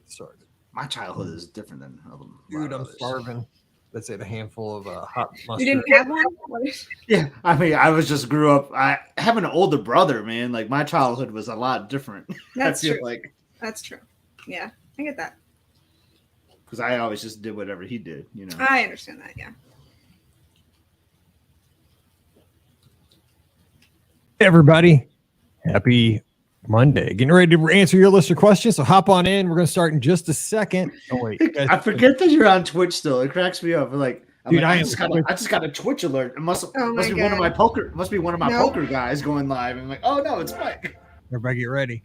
started. My childhood is different than Dude, I'm starving. Let's say a handful of hot mustard. You didn't have one? Yeah, I mean, I was just grew up. I have an older brother, man. Like my childhood was a lot different. That's I feel true. like That's true. Yeah, I get that. because I always just did whatever he did. You know. I understand that. Yeah. Hey everybody, happy Monday. Getting ready to answer your list of questions. So hop on in. We're going to start in just a second. Oh wait, I forget that you're on Twitch still. It cracks me up. Like, Dude, I just got a Twitch alert. It must be God. one of my poker. Must be one of my poker guys going live. And I'm like, oh no, it's Mike. Everybody, get ready.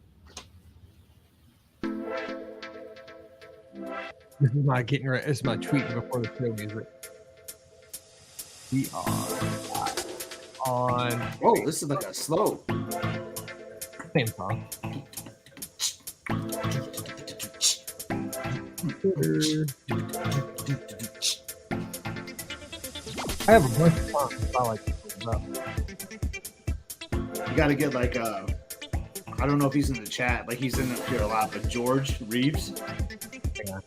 This is my getting ready. This is my tweeting before the show music. We are on. Oh, this is like a slow. Same song. I have a bunch of songs I like to put up. You got to get like I don't know if he's in the chat. Like he's in here a lot, but George Reeves. Yeah.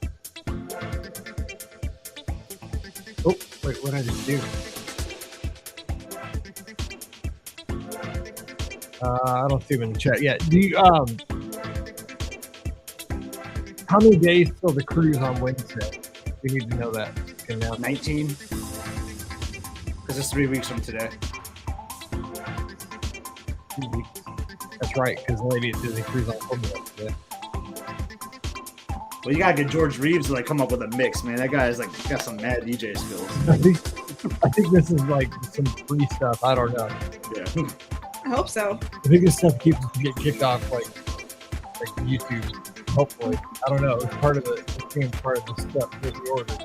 Oh wait, what did I just do? I don't see him in the chat yet. Do you how many days till the cruise on Wednesday? We need to know that. Okay, now 19. Because it's 3 weeks from today. 2 weeks. That's right, because the lady at Disney Cruise on told me that today. Well, you gotta get George Reeves to like come up with a mix, man. That guy's like got some mad DJ skills. I think this is like some free stuff. I don't know. Yeah. I hope so. I think this stuff keeps us from getting kicked off like YouTube. Hopefully, I don't know. It's part of the step that we ordered.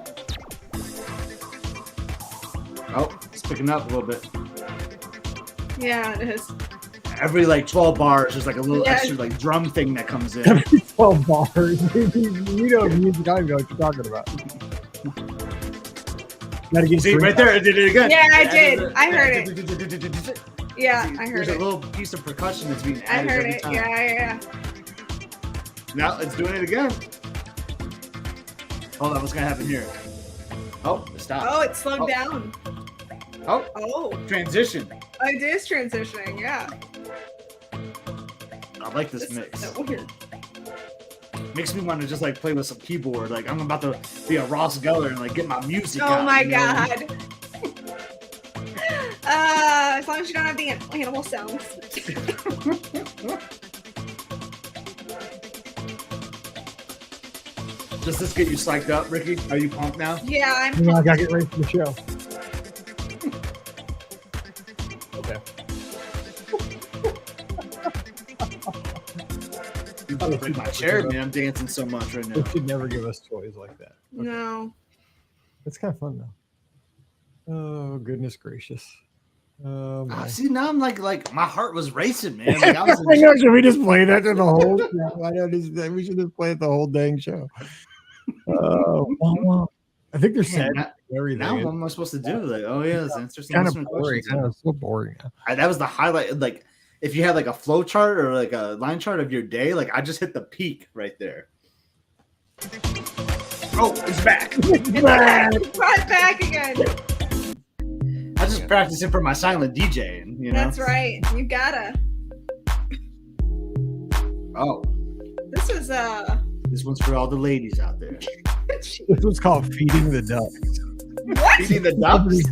Oh, it's picking up a little bit. Yeah, it is. Every like 12 bars, there's like a little extra like drum thing that comes in. 12 bars. You know music. I don't know what you're talking about. Gotta get See right there, it did it again. Yeah, I did. I heard it. Yeah, I heard There's it. a little piece of percussion that's being I added heard every it. time. Yeah. Now it's doing it again. Hold on, what's gonna happen here? Oh, it stopped. Oh, it slowed down. Oh, Transition. it is transitioning. Yeah. I like this mix. So weird. Makes me want to just like play with some keyboard. Like I'm about to be a Ross Geller and like get my music Oh out. my you know? god. As long as you don't have the animal sounds. Does this get you psyched up, Ricky? Are you pumped now? Yeah, I'm. I gotta get ready for the show. Okay. You about to break my chair, man. I'm dancing so much right now. They should never give us toys like that. Okay. No. It's kind of fun though. Oh goodness gracious. See, now I'm like my heart was racing, man. Like, I was I know, should we just play that to the whole show? I know we should just play it the whole dang show. I think they're sad. Everything. Now what am I supposed to do? Like, oh yeah, it's interesting. Kind of boring. It's so boring. That was the highlight. Like, if you had like a flow chart or like a line chart of your day, like I just hit the peak right there. Oh, it's back. It's back. It's right back again. I just practicing for my silent DJing, you know. That's right. You gotta. Oh. This one's for all the ladies out there. This was called Feeding the Ducks. What? Feeding the Ducks?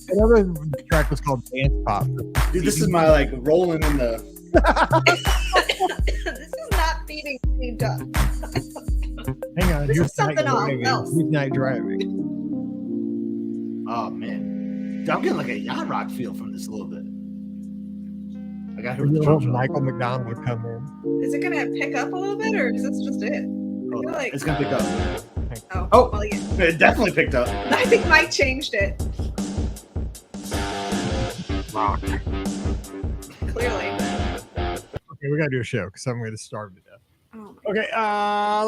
Another track was called Dance Pop. Dude, this is my like rolling in the. This is not feeding me ducks. Hang on. This Here's is something else. Midnight driving. Oh man, I'm getting like a yacht rock feel from this a little bit. I got her. Michael McDonald would come in. Is it gonna pick up a little bit, or is this just it? I feel like it's gonna pick up. Oh, well, yeah. It definitely picked up. I think Mike changed it. Rock. Clearly. Okay, we gotta do a show because I'm gonna starve to death. Oh Okay,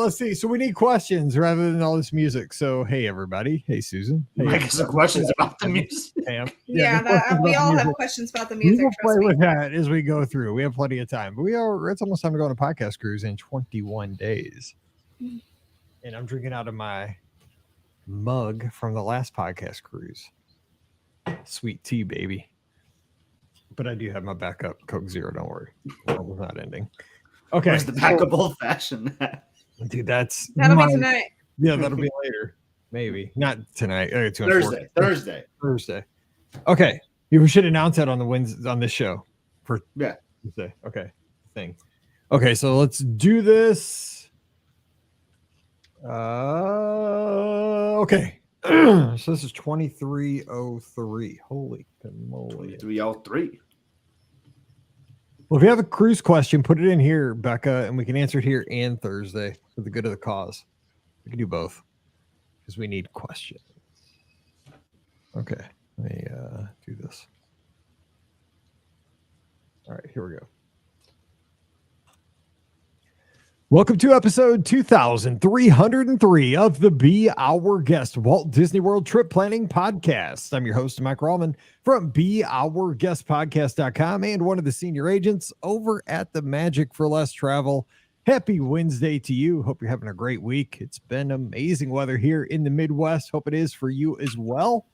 let's see. So we need questions rather than all this music. So hey, everybody. Hey, Susan. Hey, Mike has some questions about the music. Pam. Yeah, we all have questions about the music. We will play with that as we go through. We have plenty of time, but it's almost time to go on a podcast cruise in 21 days. And I'm drinking out of my mug from the last podcast cruise. Sweet tea, baby. But I do have my backup Coke Zero. Don't worry. The world is not ending. Okay. Where's the backup old fashioned? Dude, that'll be tonight. Yeah, that'll be later. Maybe. Not tonight. Thursday. Okay. We should announce that on the Wednesday on this show. Yeah. Tuesday. Okay. Thing. Okay, so let's do this. Okay. So this is 2303. Holy moly. 2303. Well, if you have a cruise question, put it in here, Becca, and we can answer it here and Thursday for the good of the cause. We can do both because we need questions. Okay, let me do this. All right, here we go. Welcome to episode 2303 of the Be Our Guest Walt Disney World Trip Planning Podcast. I'm your host, Mike Rallman from BeOurGuestPodcast.com and one of the senior agents over at the Magic for Less Travel. Happy Wednesday to you. Hope you're having a great week. It's been amazing weather here in the Midwest. Hope it is for you as well.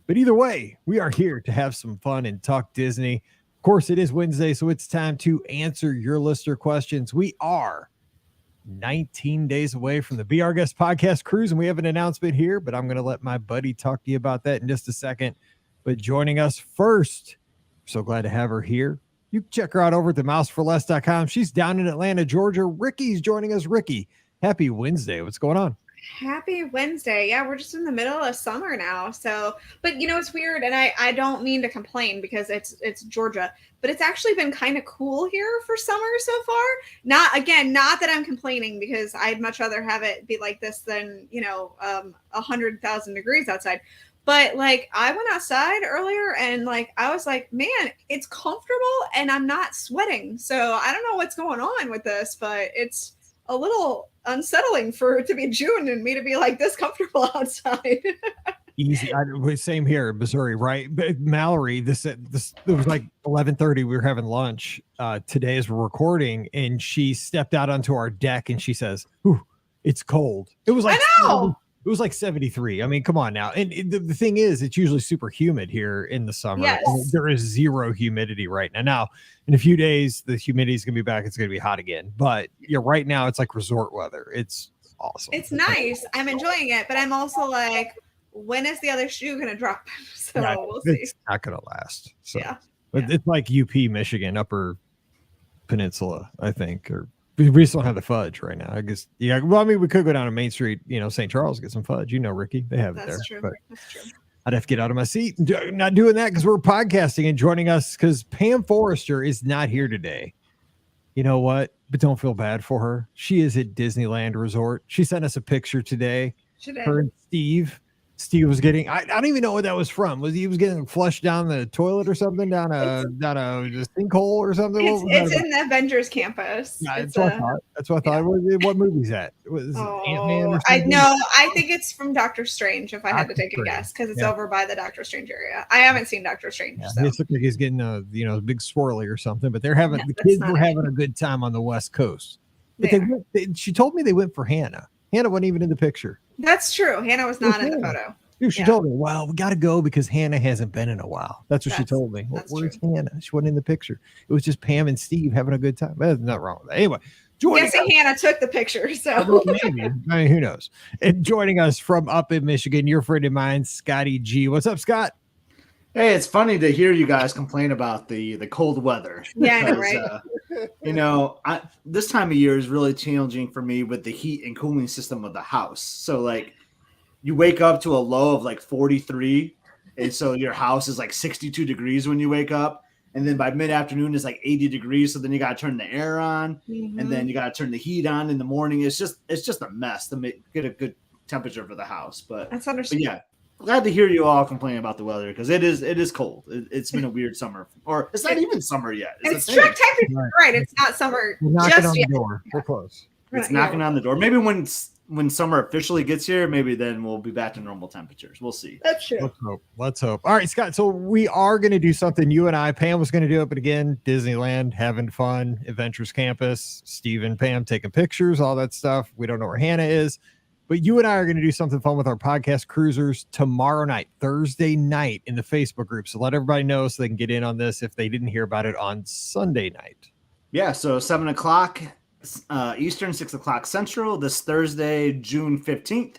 But either way, we are here to have some fun and talk Disney. Of course, it is Wednesday, so it's time to answer your listener questions. We are 19 days away from the Be Our Guest podcast cruise, and we have an announcement here, but I'm going to let my buddy talk to you about that in just a second. But joining us first, so glad to have her here. You can check her out over at themouseforless.com. She's down in Atlanta, Georgia. Ricky's joining us. Ricky, happy Wednesday. What's going on? Happy Wednesday. Yeah, we're just in the middle of summer now. So, but it's weird. And I don't mean to complain because it's Georgia, but it's actually been kind of cool here for summer so far. Not that I'm complaining because I'd much rather have it be like this than, 100,000 degrees outside. But I went outside earlier and I was like, man, it's comfortable and I'm not sweating. So I don't know what's going on with this, but it's a little unsettling for it to be June and me to be this comfortable outside. Easy. Same here in Missouri, right? But Mallory, this it was 11:30. We were having lunch today as we're recording, and she stepped out onto our deck and she says, "Ooh, it's cold." It was I know. It was 73. I mean, come on now. And the thing is, it's usually super humid here in the summer. Yes. There is zero humidity right now. Now, in a few days, the humidity is going to be back. It's going to be hot again. But right now, it's like resort weather. It's awesome. It's nice. I'm enjoying it. But I'm also when is the other shoe going to drop? So we'll see. It's not going to last. So, yeah. But it's like UP, Michigan, Upper Peninsula, I think, or we just don't have the fudge right now. I guess, yeah. Well, I mean, we could go down to Main Street, St. Charles, get some fudge. Ricky, they have it there. True. But That's true. I'd have to get out of my seat. Not doing that because we're podcasting and joining us because Pam Forrester is not here today. You know what? But don't feel bad for her. She is at Disneyland Resort. She sent us a picture today. Her and Steve. Steve was getting, I don't even know what that was from. He was getting flushed down the toilet or something, down a sinkhole or something? It's in the Avengers campus. Yeah, that's what I thought. That's what I thought. What movie's that? Was Ant-Man or something? I think it's from Doctor Strange, if I had to take a guess, because it's over by the Doctor Strange area. I haven't seen Doctor Strange. Yeah, so. It looks like he's getting a big swirly or something, but the kids were having a good time on the West Coast. But she told me they went for Hannah. Hannah wasn't even in the picture. That's true. Hannah was not in the photo. Dude, she told me, well, we got to go because Hannah hasn't been in a while. That's what she told me. Where's Hannah? She wasn't in the picture. It was just Pam and Steve having a good time. There's nothing wrong with that. Anyway, Hannah took the picture. So maybe. I mean, who knows? And joining us from up in Michigan, your friend of mine, Scotty G. What's up, Scott? Hey, it's funny to hear you guys complain about the cold weather. Yeah, right. This time of year is really challenging for me with the heat and cooling system of the house. So you wake up to a low of 43, and so your house is 62 degrees when you wake up, and then by mid-afternoon it's 80 degrees. So then you got to turn the air on, and then you got to turn the heat on in the morning. It's just a mess to get a good temperature for the house. But that's understandable. But yeah. Glad to hear you all complain about the weather because it is cold. It's been a weird summer, or it's not even summer yet. It's technically right. It's not summer We're knocking just on yet. the door. We're close. It's knocking on the door. Maybe when when summer officially gets here, maybe then we'll be back to normal temperatures. We'll see. That's true. Let's hope. All right, Scott. So we are going to do something. You and I, Pam was going to do it, but again, Disneyland, having fun, Adventures Campus, Steve and Pam taking pictures, all that stuff. We don't know where Hannah is, but you and I are going to do something fun with our podcast cruisers tomorrow night, Thursday night, in the Facebook group. So let everybody know so they can get in on this if they didn't hear about it on Sunday night. Yeah, so 7 o'clock Eastern, 6 o'clock Central, this Thursday, June 15th.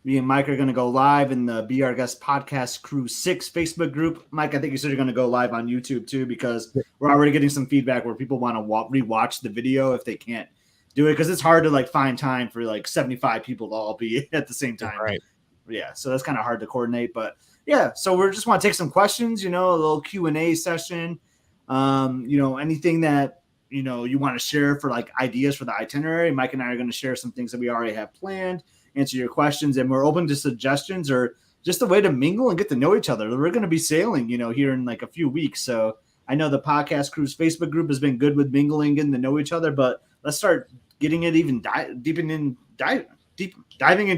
Me and Mike are going to go live in the Be Our Guest Podcast Crew 6 Facebook group. Mike, I think you said you're going to go live on YouTube too, because we're already getting some feedback where people want to rewatch the video if they can't do it, because it's hard to like find time for like 75 people to all be at the same time. Right. Yeah, so that's kind of hard to coordinate. But yeah, so we just want to take some questions, a little Q&A session. Anything that you want to share for like ideas for the itinerary. Mike and I are going to share some things that we already have planned, answer your questions, and we're open to suggestions or just a way to mingle and get to know each other. We're going to be sailing, here in like a few weeks. So I know the Podcast Cruise Facebook group has been good with mingling, getting to know each other, but let's start getting it even diving in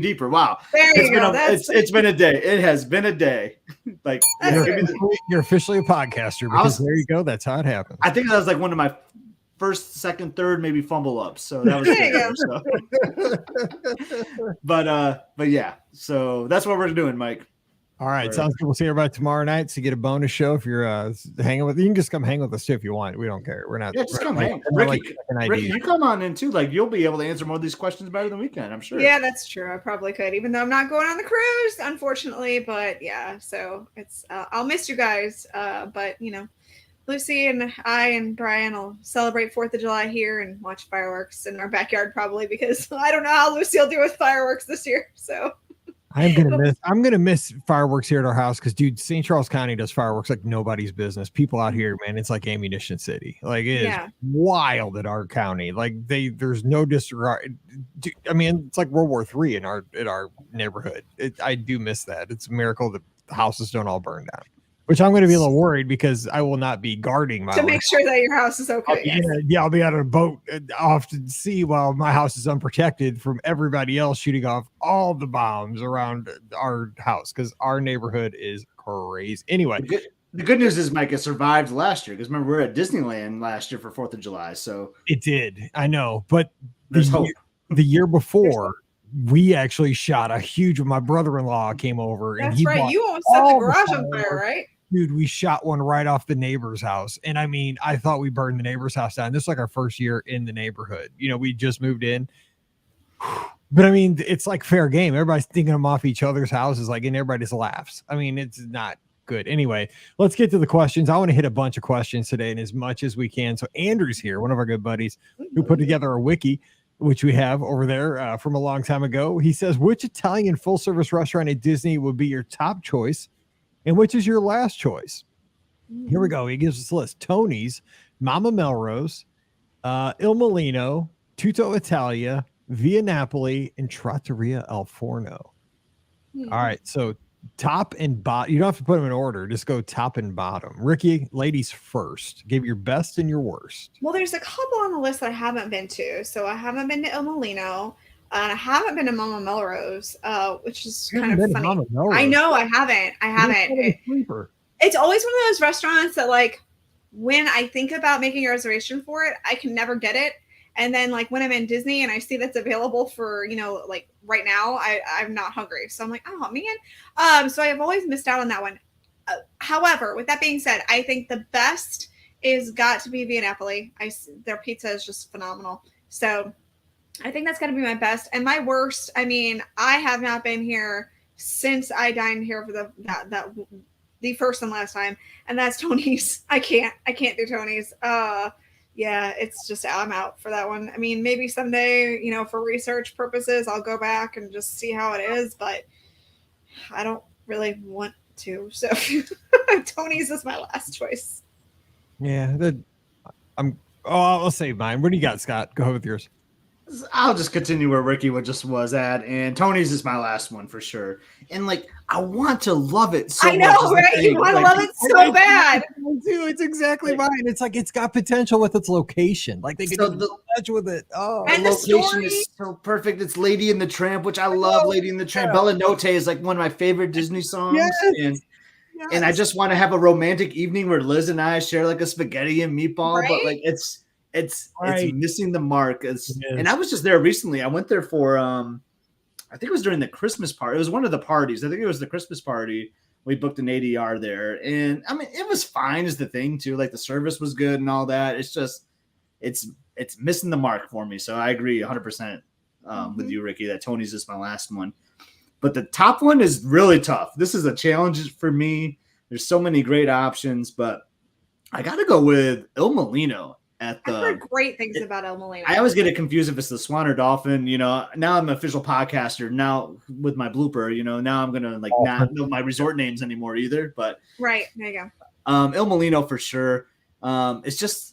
deeper. Wow. It's been a day. It has been a day. Like you're officially a podcaster, because there you go. That's how it happens. I think that was like one of my first, second, third, maybe fumble ups. So that was good. But yeah, so that's what we're doing, Mike. All right, sounds good. We'll see everybody tomorrow night. So you get a bonus show if you're hanging with. You can just come hang with us too if you want. We don't care. We're not. Yeah, just come hang. Ricky, you come on in too. Like you'll be able to answer more of these questions better than we can, I'm sure. Yeah, that's true. I probably could, even though I'm not going on the cruise, unfortunately. But yeah, so it's I'll miss you guys. But Lucy and I and Brian will celebrate 4th of July here and watch fireworks in our backyard probably, because I don't know how Lucy will do with fireworks this year. So I'm gonna miss fireworks here at our house, because dude, St. Charles County does fireworks like nobody's business. People out here, man, it's like ammunition city. Like it is wild at our county. Like there's no disregard. I mean, it's like World War III in our neighborhood. I do miss that. It's a miracle that the houses don't all burn down. Which I'm going to be a little worried, because I will not be guarding my to make sure that your house is okay. I'll be out on a boat off to sea while my house is unprotected from everybody else shooting off all the bombs around our house, because our neighborhood is crazy. Anyway, the good news is, Mike, it survived last year, because remember, we were at Disneyland last year for 4th of July. So it did. I know, but there's hope. The year before, we actually shot a huge. My brother-in-law came over. That's and he right. You almost set the garage on fire, right? Dude, we shot one right off the neighbor's house. And I mean, I thought we burned the neighbor's house down. This is like our first year in the neighborhood. We just moved in. But I mean, it's like fair game. Everybody's thinking them off each other's houses, like, and everybody just laughs. I mean, it's not good. Anyway, let's get to the questions. I want to hit a bunch of questions today, and as much as we can. So Andrew's here, one of our good buddies who put together a wiki, which we have over there from a long time ago. He says, which Italian full-service restaurant at Disney would be your top choice, and which is your last choice? Here we go. He gives us a list: Tony's, Mama Melrose, Il Molino, Tutto Italia, Via Napoli, and Trattoria Al Forno. All right, so top and bottom. You don't have to put them in order. Just go top and bottom. Ricky, ladies first. Give your best and your worst. Well, there's a couple on the list that I haven't been to. So I haven't been to Il Molino. And I haven't been to Mama Melrose, which is kind of funny. I know I haven't. It's always one of those restaurants that, like, when I think about making a reservation for it, I can never get it. And then, like, when I'm in Disney and I see that's available for, like right now, I'm not hungry. So I'm like, oh man. So I have always missed out on that one. However, with that being said, I think the best is got to be Via Napoli. Their pizza is just phenomenal. So I think that's got to be my best. And my worst, I mean, I have not been here since I dined here for the first and last time, and that's Tony's. I can't do Tony's. Yeah, it's just, I'm out for that one. I mean, maybe someday, for research purposes, I'll go back and just see how it is, but I don't really want to. So Tony's is my last choice. Yeah, I'll say mine. What do you got, Scott? Go ahead with yours. I'll just continue where Ricky just was at, and Tony's is my last one for sure. And like, I want to love it so I know, much. is the right? You thing. want to Like, love it so bad. Too. It's exactly Like- mine. It's like it's got potential with its location. Like they could So do the- so much with it. Oh, And the the location story- is so perfect. It's Lady and the Tramp, which I love. Lady and the Tramp. Bella Notte is like one of my favorite Disney songs. Yes. And I just want to have a romantic evening where Liz and I share like a spaghetti and meatball, but Right? like it's Right. missing the mark. It is. And I was just there recently. I went there for I think it was during the Christmas party. It was one of the parties. I think it was the Christmas party. We booked an ADR there, and I mean it was fine is the thing too. Like the service was good and all that. It's just it's missing the mark for me. So I agree 100% with you, Ricky. That Tony's is my last one. But the top one is really tough. This is a challenge for me. There's so many great options, but I got to go with Il Molino at I've the. heard great things about El Molino. I always get it confused if it's the Swan or Dolphin. You know, now I'm an official podcaster. Now with my blooper, you know, now I'm gonna like not know my resort names anymore either. But Right, there you go. Il Molino for sure. It's just.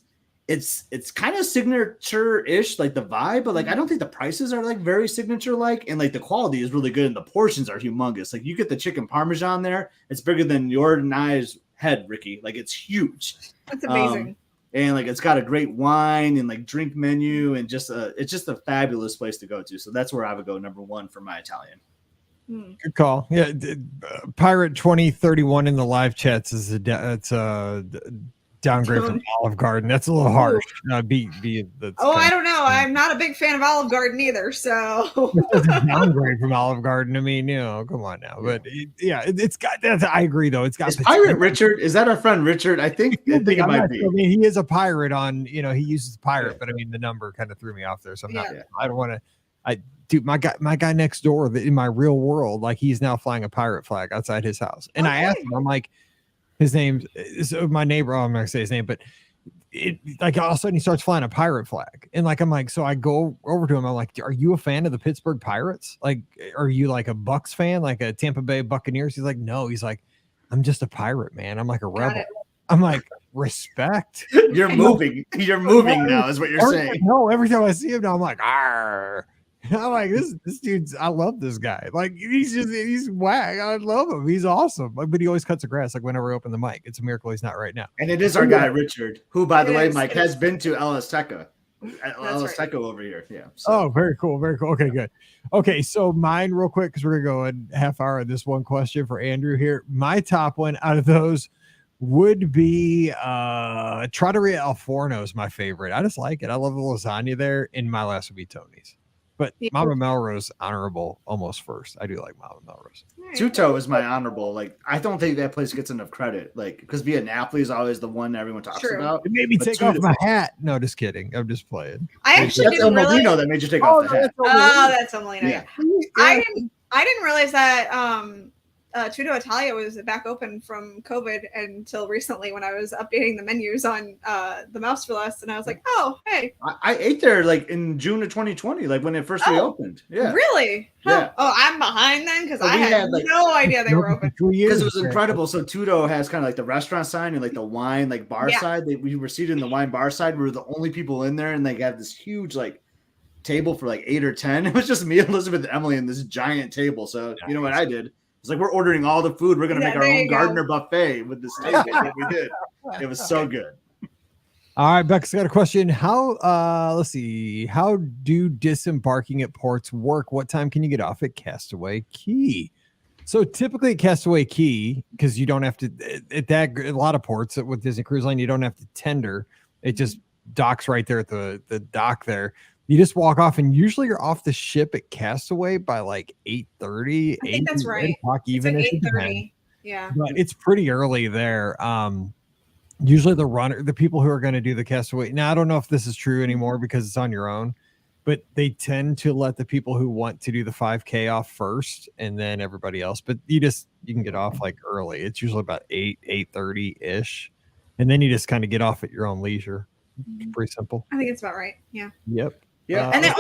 It's kind of signature-ish, like the vibe, but like I don't think the prices are like very signature-like, and like the quality is really good, and the portions are humongous. Like you get the chicken parmesan there, it's bigger than your and I's head, Ricky. Like it's huge. That's amazing. And like it's got a great wine and like drink menu, and it's just a fabulous place to go to. So that's where I would go number one for my Italian. Good call. Yeah, Pirate 2031 in the live chats is a downgrade from Olive Garden. That's a little harsh. I don't know. I'm not a big fan of Olive Garden either. So it's a downgrade from Olive Garden. I mean, come on now. But it's got that. I agree though. It's got is Pirate Richard. Is that our friend Richard? I think it might be. I mean, he is a pirate on. He uses pirate, but I mean, the number kind of threw me off there. So I don't want to. Dude, my guy next door in my real world, like he's now flying a pirate flag outside his house, and I asked him, I'm like. His name's my neighbor. I'm not gonna say his name, but like all of a sudden he starts flying a pirate flag, and like I'm like, so I go over to him. I'm like, are you a fan of the Pittsburgh Pirates? Like, are you like a Bucks fan, like a Tampa Bay Buccaneers? He's like, no. He's like, I'm just a pirate, man. I'm like a rebel. I'm like, respect. You're moving. You're moving now, is what you're saying. No, every time I see him now, I'm like, arr. I'm like, this dude's. I love this guy. Like he's whack. I love him. He's awesome. Like, but he always cuts the grass. Like whenever I open the mic, it's a miracle he's not right now. And it is our guy Richard, who, by the way, Mike has been to Ellis Teca. Ellis Teca over here. Yeah. So. Oh, very cool. Very cool. Okay, good. Okay, so mine real quick because we're gonna go a half hour on this one question for Andrew here. My top one out of those would be Trattoria Al Forno is my favorite. I just like it. I love the lasagna there, and my last would be Tony's. But Mama Melrose honorable almost first. I do like Mama Melrose. Tutto is my honorable. Like I don't think that place gets enough credit. Like because Via Napoli is always the one that everyone talks about. It made me take off my hat. No, just kidding. I'm just playing. I actually that's El Molino that made you take off the hat. That's El Molino. Yeah. I didn't realize that Tutto Italia was back open from COVID until recently when I was updating the menus on the Mouse for Less, and I was like, oh, hey. I ate there like in June of 2020, like when it first reopened. Yeah. Really? Yeah. Oh, I'm behind then because I had no idea they were open. Because it was incredible. So Tutto has kind of like the restaurant side and like the wine like bar side. We were seated in the wine bar side. We were the only people in there, and they got this huge like table for like 8 or 10. It was just me, Elizabeth, and Emily, and this giant table. So you know what I did? It's like we're ordering all the food. We're gonna make our own Gardner buffet with this table that we did. It was so good. All right, Becca's got a question. Let's see. How do disembarking at ports work? What time can you get off at Castaway Cay? So typically at Castaway Cay, because you don't have to a lot of ports with Disney Cruise Line, you don't have to tender. It just docks right there at the dock there. You just walk off, and usually you're off the ship at Castaway by like 8:30. I think that's right. 8:00 even. It's like 8:30. Yeah. But it's pretty early there. Usually the people who are going to do the Castaway. Now, I don't know if this is true anymore because it's on your own, but they tend to let the people who want to do the 5K off first and then everybody else. But you can get off like early. It's usually about 8:30 ish. And then you just kind of get off at your own leisure. It's pretty simple. I think it's about right. Yeah. Yep. Yeah. And then,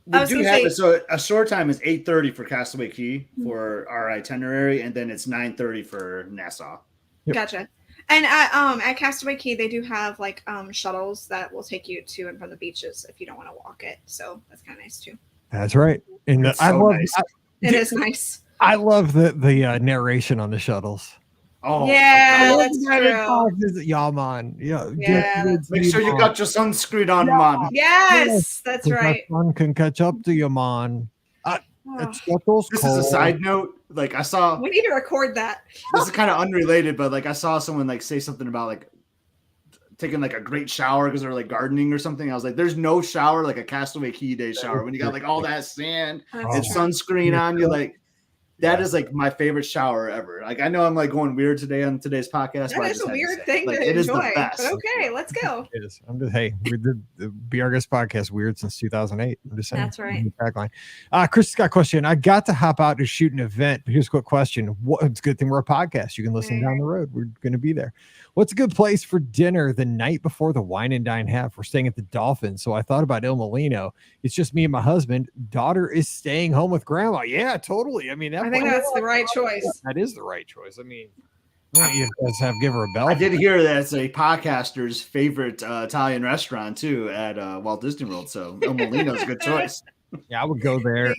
we do have it. So a short time is 8:30 for Castaway Cay for our itinerary, and then it's 9:30 for Nassau. Yep. Gotcha. And at Castaway Key, they do have like shuttles that will take you to and from the beaches if you don't want to walk it. So that's kind of nice too. That's right. And It's I so love nice. It is nice. I love the narration on the shuttles. Oh, Yeah, my God. that's true. Yeah, man. Yeah. Yeah, good Make sure you got your sunscreen on, man. Yes, that's right. Sun can catch up to you, man. Oh, It's shuttles This cold. is a side note. Like I saw, we need to record that. this is kind of unrelated, but like I saw someone like say something about like taking like a great shower because they're like gardening or something. I was like, there's no shower like a Castaway Key Day shower when you got like all that sand That's and true. sunscreen on you. Like that is like my favorite shower ever. Like I know I'm like going weird today on today's podcast. That but I is just a had to weird say thing like, to it is the enjoy. best. But okay, let's go. It is. I'm just we did the Be Our Guest podcast weird since 2008. I'm just saying. That's right. Tagline. Chris has got a question. I got to hop out to shoot an event, but here's a quick question. It's a good thing we're a podcast. You can listen down the road. We're going to be there. What's a good place for dinner the night before the wine and dine half? We're staying at the Dolphin, so I thought about Il Molino. It's just me and my husband. Daughter is staying home with grandma. Yeah, totally. I mean, I think that's the right choice. That is the right choice. I mean, you guys give her a bell. I did hear that it's a podcaster's favorite Italian restaurant too at Walt Disney World. So Il Molino's a good choice. Yeah, I would go there.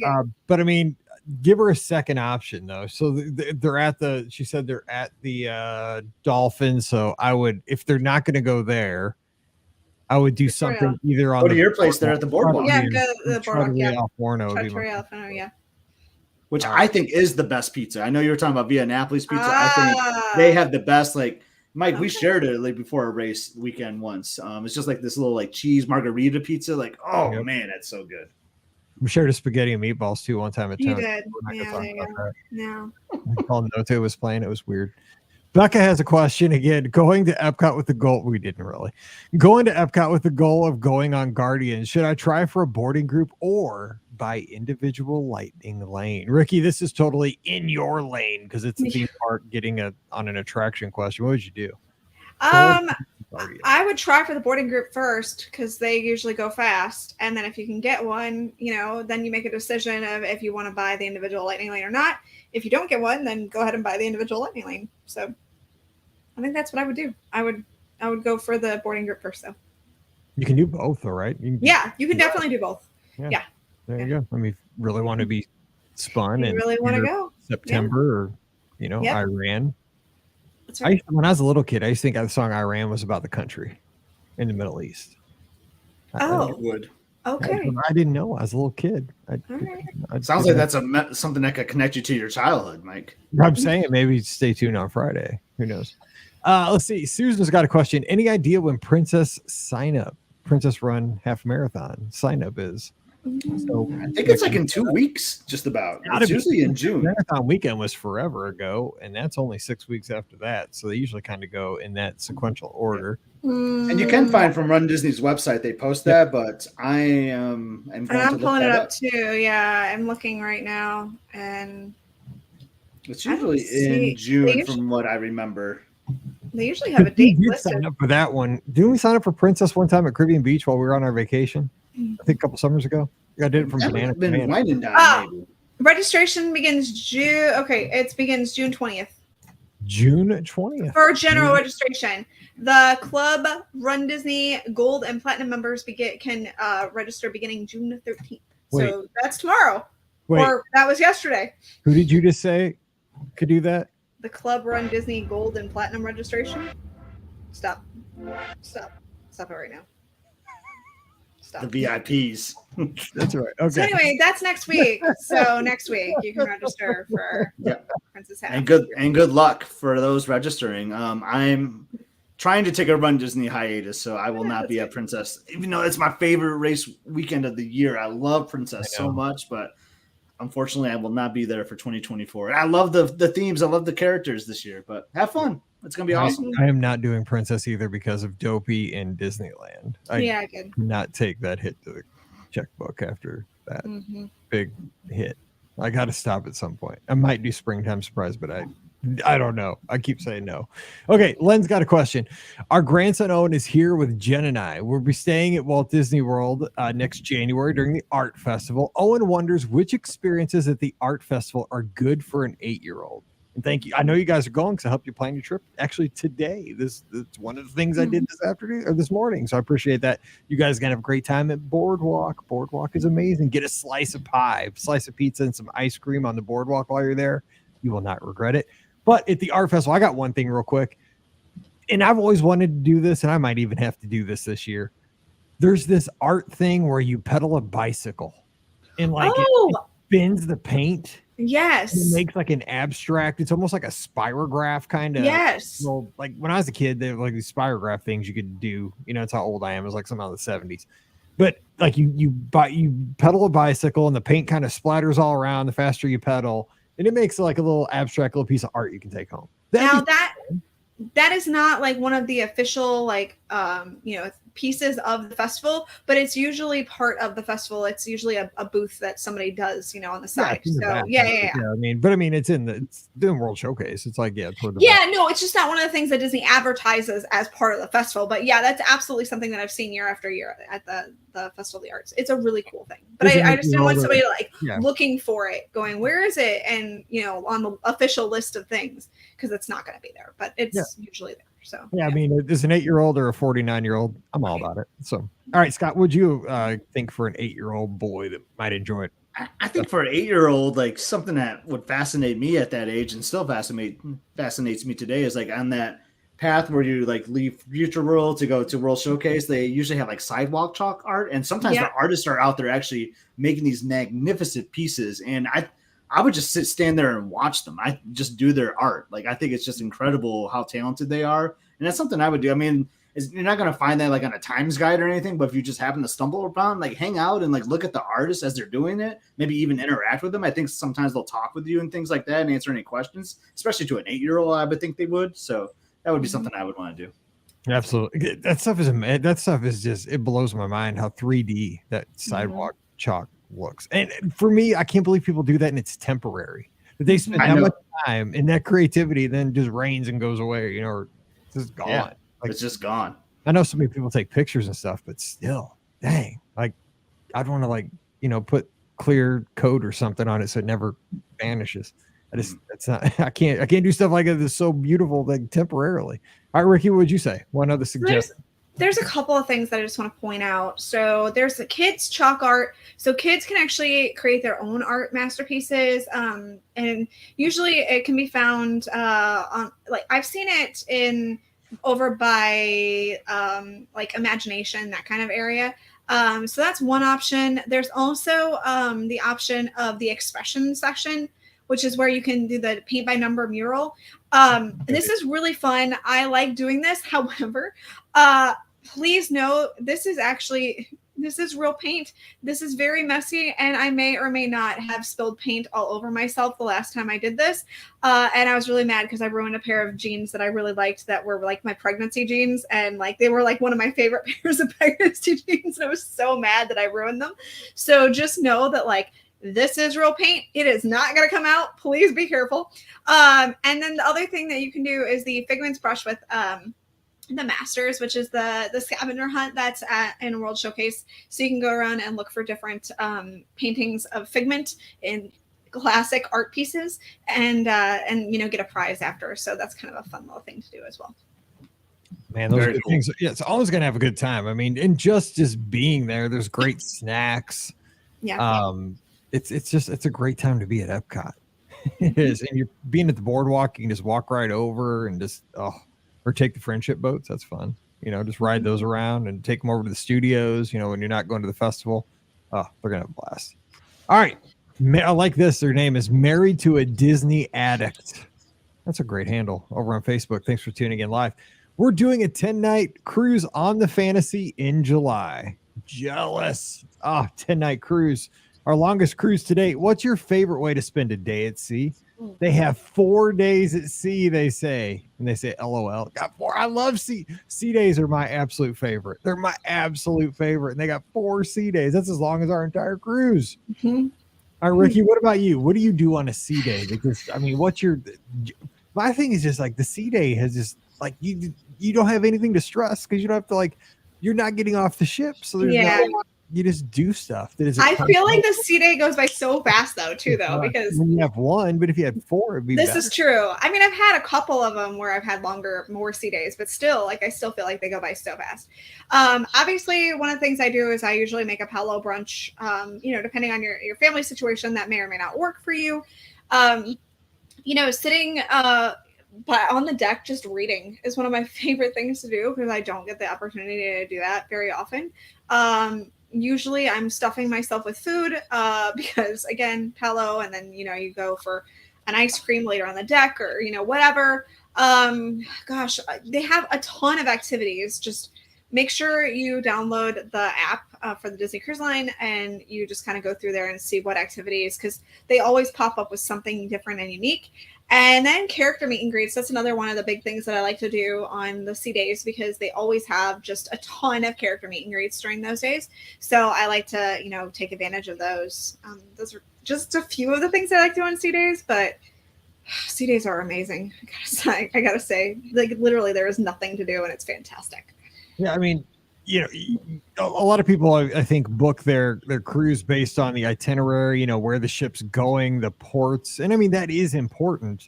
But I mean, give her a second option though. So they're at the. She said they're at the Dolphin. So I would, if they're not going to go there, I would do something either on Go to your place there at the boardwalk. Yeah, go to the boardwalk. Yeah, Trattoria Al Forno, yeah. Which I think is the best pizza. I know you were talking about Via Napoli's pizza. I think they have the best. Like Mike, we shared it like before a race weekend once. It's just like this little like cheese margarita pizza. Like, oh man, that's so good. We shared a spaghetti and meatballs too one time at You town. did. Yeah. Paul Note was playing. It was weird. Becca has a question again. Going to Epcot with the goal. We didn't really. Going to Epcot with the goal of going on Guardians. Should I try for a boarding group or by individual lightning lane? Ricky, this is totally in your lane because it's a theme park getting on an attraction question. What would you do? I would try for the boarding group first because they usually go fast. And then if you can get one, then you make a decision of if you want to buy the individual lightning lane or not. If you don't get one, then go ahead and buy the individual lightning lane. So I think that's what I would do. I would go for the boarding group first though. You can do both though, right? You can definitely do both. Yeah. There you go. I mean, really want to be spun and really want to go September or Iran. That's right. When I was a little kid, I used to think the song Iran was about the country in the Middle East. You would. Okay. I didn't know. I was a little kid. All right. Sounds like that's something that could connect you to your childhood, Mike. I'm saying maybe stay tuned on Friday. Who knows? Let's see. Susan's got a question. Any idea when Princess Run Half Marathon sign up is? So I think it's like in 2 weeks, just about. It's usually in June. Marathon weekend was forever ago, and that's only 6 weeks after that. So they usually kind of go in that sequential order. And you can find from Run Disney's website, they post that, but I am going to look pulling it that up too. Yeah, I'm looking right now, and it's usually in June from what I remember. They usually have a date listed. Sign up for that one. Didn't we sign up for Princess one time at Caribbean Beach while we were on our vacation? I think a couple summers ago. I did it from Banana. Maybe. Registration begins June. Okay, it begins June 20th. June 20th. For general registration. The Club Run Disney Gold and Platinum members can register beginning June 13th. So that's tomorrow. Or that was yesterday. Who did you just say could do that? The Club Run Disney Gold and Platinum registration. Stop it right now. The VIPs. That's right. Okay. So anyway, that's next week. So next week you can register for Princess Half. And good luck for those registering. I'm trying to take a Run Disney hiatus, so I will not be at Princess. Even though it's my favorite race weekend of the year, I love Princess so much, but unfortunately, I will not be there for 2024. I love the themes. I love the characters this year, but have fun. It's going to be awesome. I am not doing Princess either because of Dopey and Disneyland. I cannot take that hit to the checkbook after that big hit. I got to stop at some point. I might do Springtime Surprise, but I don't know. I keep saying no. Okay, Len's got a question. Our grandson Owen is here with Jen and I. We'll be staying at Walt Disney World next January during the Art Festival. Owen wonders which experiences at the Art Festival are good for an 8-year-old. And thank you. I know you guys are going because I helped you plan your trip. Actually, today, it's one of the things I did this afternoon or this morning. So I appreciate that. You guys are gonna have a great time at Boardwalk. Boardwalk is amazing. Get a slice of pie, slice of pizza, and some ice cream on the boardwalk while you're there. You will not regret it. But at the art festival, I got one thing real quick. And I've always wanted to do this, and I might even have to do this year. There's this art thing where you pedal a bicycle and like it bends the paint. Yes. It makes like an abstract. It's almost like a spirograph kind of. Yes. Well, like when I was a kid, they were like these spirograph things you could do. You know, that's how old I am. It was like something out of the 70s. But like you pedal a bicycle and the paint kind of splatters all around the faster you pedal. And it makes like a little abstract little piece of art you can take home. That is not like one of the official like pieces of the festival, but it's usually part of the festival. It's usually a booth that somebody does, on the side. Yeah. I mean, it's doing World Showcase. It's like, no, it's just not one of the things that Disney advertises as part of the festival. But yeah, that's absolutely something that I've seen year after year at the Festival of the Arts. It's a really cool thing. But I just don't want somebody looking for it, going, where is it? And on the official list of things, because it's not going to be there, but it's usually there. So I mean, is an 8-year-old or a 49-year-old? I'm all about it. So, all right, Scott, would you think for an 8-year-old boy that might enjoy it? I think for an 8-year-old, like something that would fascinate me at that age and still fascinates me today is like on that path where you like leave Future World to go to World Showcase. They usually have like sidewalk chalk art, and sometimes the artists are out there actually making these magnificent pieces. And I would just stand there and watch them. I just do their art. Like, I think it's just incredible how talented they are. And that's something I would do. I mean, you're not going to find that like on a Times guide or anything, but if you just happen to stumble upon, like hang out and like look at the artists as they're doing it, maybe even interact with them. I think sometimes they'll talk with you and things like that and answer any questions, especially to an 8-year-old. I would think they would. So that would be something I would want to do. Absolutely. That stuff is just, it blows my mind how 3D that sidewalk chalk looks. And for me, I can't believe people do that and it's temporary. That they spend that much time and that creativity then just rains and goes away, or it's just gone. Yeah, it's just gone. I know so many people take pictures and stuff, but still, dang, like I'd want to put clear coat or something on it so it never vanishes. I can't do stuff like that that's so beautiful like temporarily. All right, Ricky, what would you say? One other suggestion. There's a couple of things that I just want to point out. So there's the kids chalk art. So kids can actually create their own art masterpieces. And usually it can be found on, like, I've seen it over by like Imagination, that kind of area. So that's one option. There's also the option of the expression section, which is where you can do the paint by number mural. This is really fun. I like doing this. However, please know this is real paint. This is very messy, and I may or may not have spilled paint all over myself the last time I did this. And I was really mad because I ruined a pair of jeans that I really liked that were like my pregnancy jeans. And like, they were like one of my favorite pairs of pregnancy jeans. And I was so mad that I ruined them. So just know that like, this is real paint. It is not going to come out. Please be careful. And then the other thing that you can do is the Figments brush with the Masters, which is the scavenger hunt that's in World Showcase. So you can go around and look for different paintings of Figment in classic art pieces and get a prize after. So that's kind of a fun little thing to do as well. Man, those are good things. Yeah, it's always going to have a good time. I mean, and just being there's great snacks. Yeah. It's a great time to be at Epcot. It is. And you're being at the boardwalk, you can just walk right over and just, or take the friendship boats. That's fun. Just ride those around and take them over to the studios, when you're not going to the festival. Oh, they're going to have a blast. All right. I like this. Their name is Married to a Disney Addict. That's a great handle over on Facebook. Thanks for tuning in live. We're doing a 10-night cruise on the Fantasy in July. Jealous. 10-night cruise. Our longest cruise to date. What's your favorite way to spend a day at sea? They have 4 days at sea, they say. And they say, LOL. Got 4. I love sea. Sea days are my absolute favorite. They're my absolute favorite. And they got 4 sea days. That's as long as our entire cruise. Mm-hmm. All right, Ricky, what about you? What do you do on a sea day? Because, I mean, my thing is just like the sea day has just like, you don't have anything to stress because you don't have to you're not getting off the ship. So there's you just do stuff that is. I feel like the sea day goes by so fast though, too, though, because when you have one, but if you had four, it'd be this better. is true. I mean, I've had a couple of them where I've had more sea days, but still, like, I still feel like they go by so fast. Obviously, one of the things I do is I usually make a Palo brunch. You know, depending on your family situation, that may or may not work for you. You know, sitting but on the deck just reading is one of my favorite things to do because I don't get the opportunity to do that very often. Usually I'm stuffing myself with food because, again, Palo, and then, you know, you go for an ice cream later on the deck or, you know, whatever. Gosh, they have a ton of activities. Just make sure you download the app for the Disney Cruise Line and you just kind of go through there and see what activities, because they always pop up with something different and unique. And then character meet and greets. That's another one of the big things that I like to do on the sea days because they always have just a ton of character meet and greets during those days. So I like to, you know, take advantage of those. Those are just a few of the things I like to do on sea days, but sea days are amazing. I gotta say, like, literally there is nothing to do and it's fantastic. Yeah, I mean, you know, a lot of people, I think, book their cruise based on the itinerary, you know, where the ship's going, the ports. And I mean, that is important.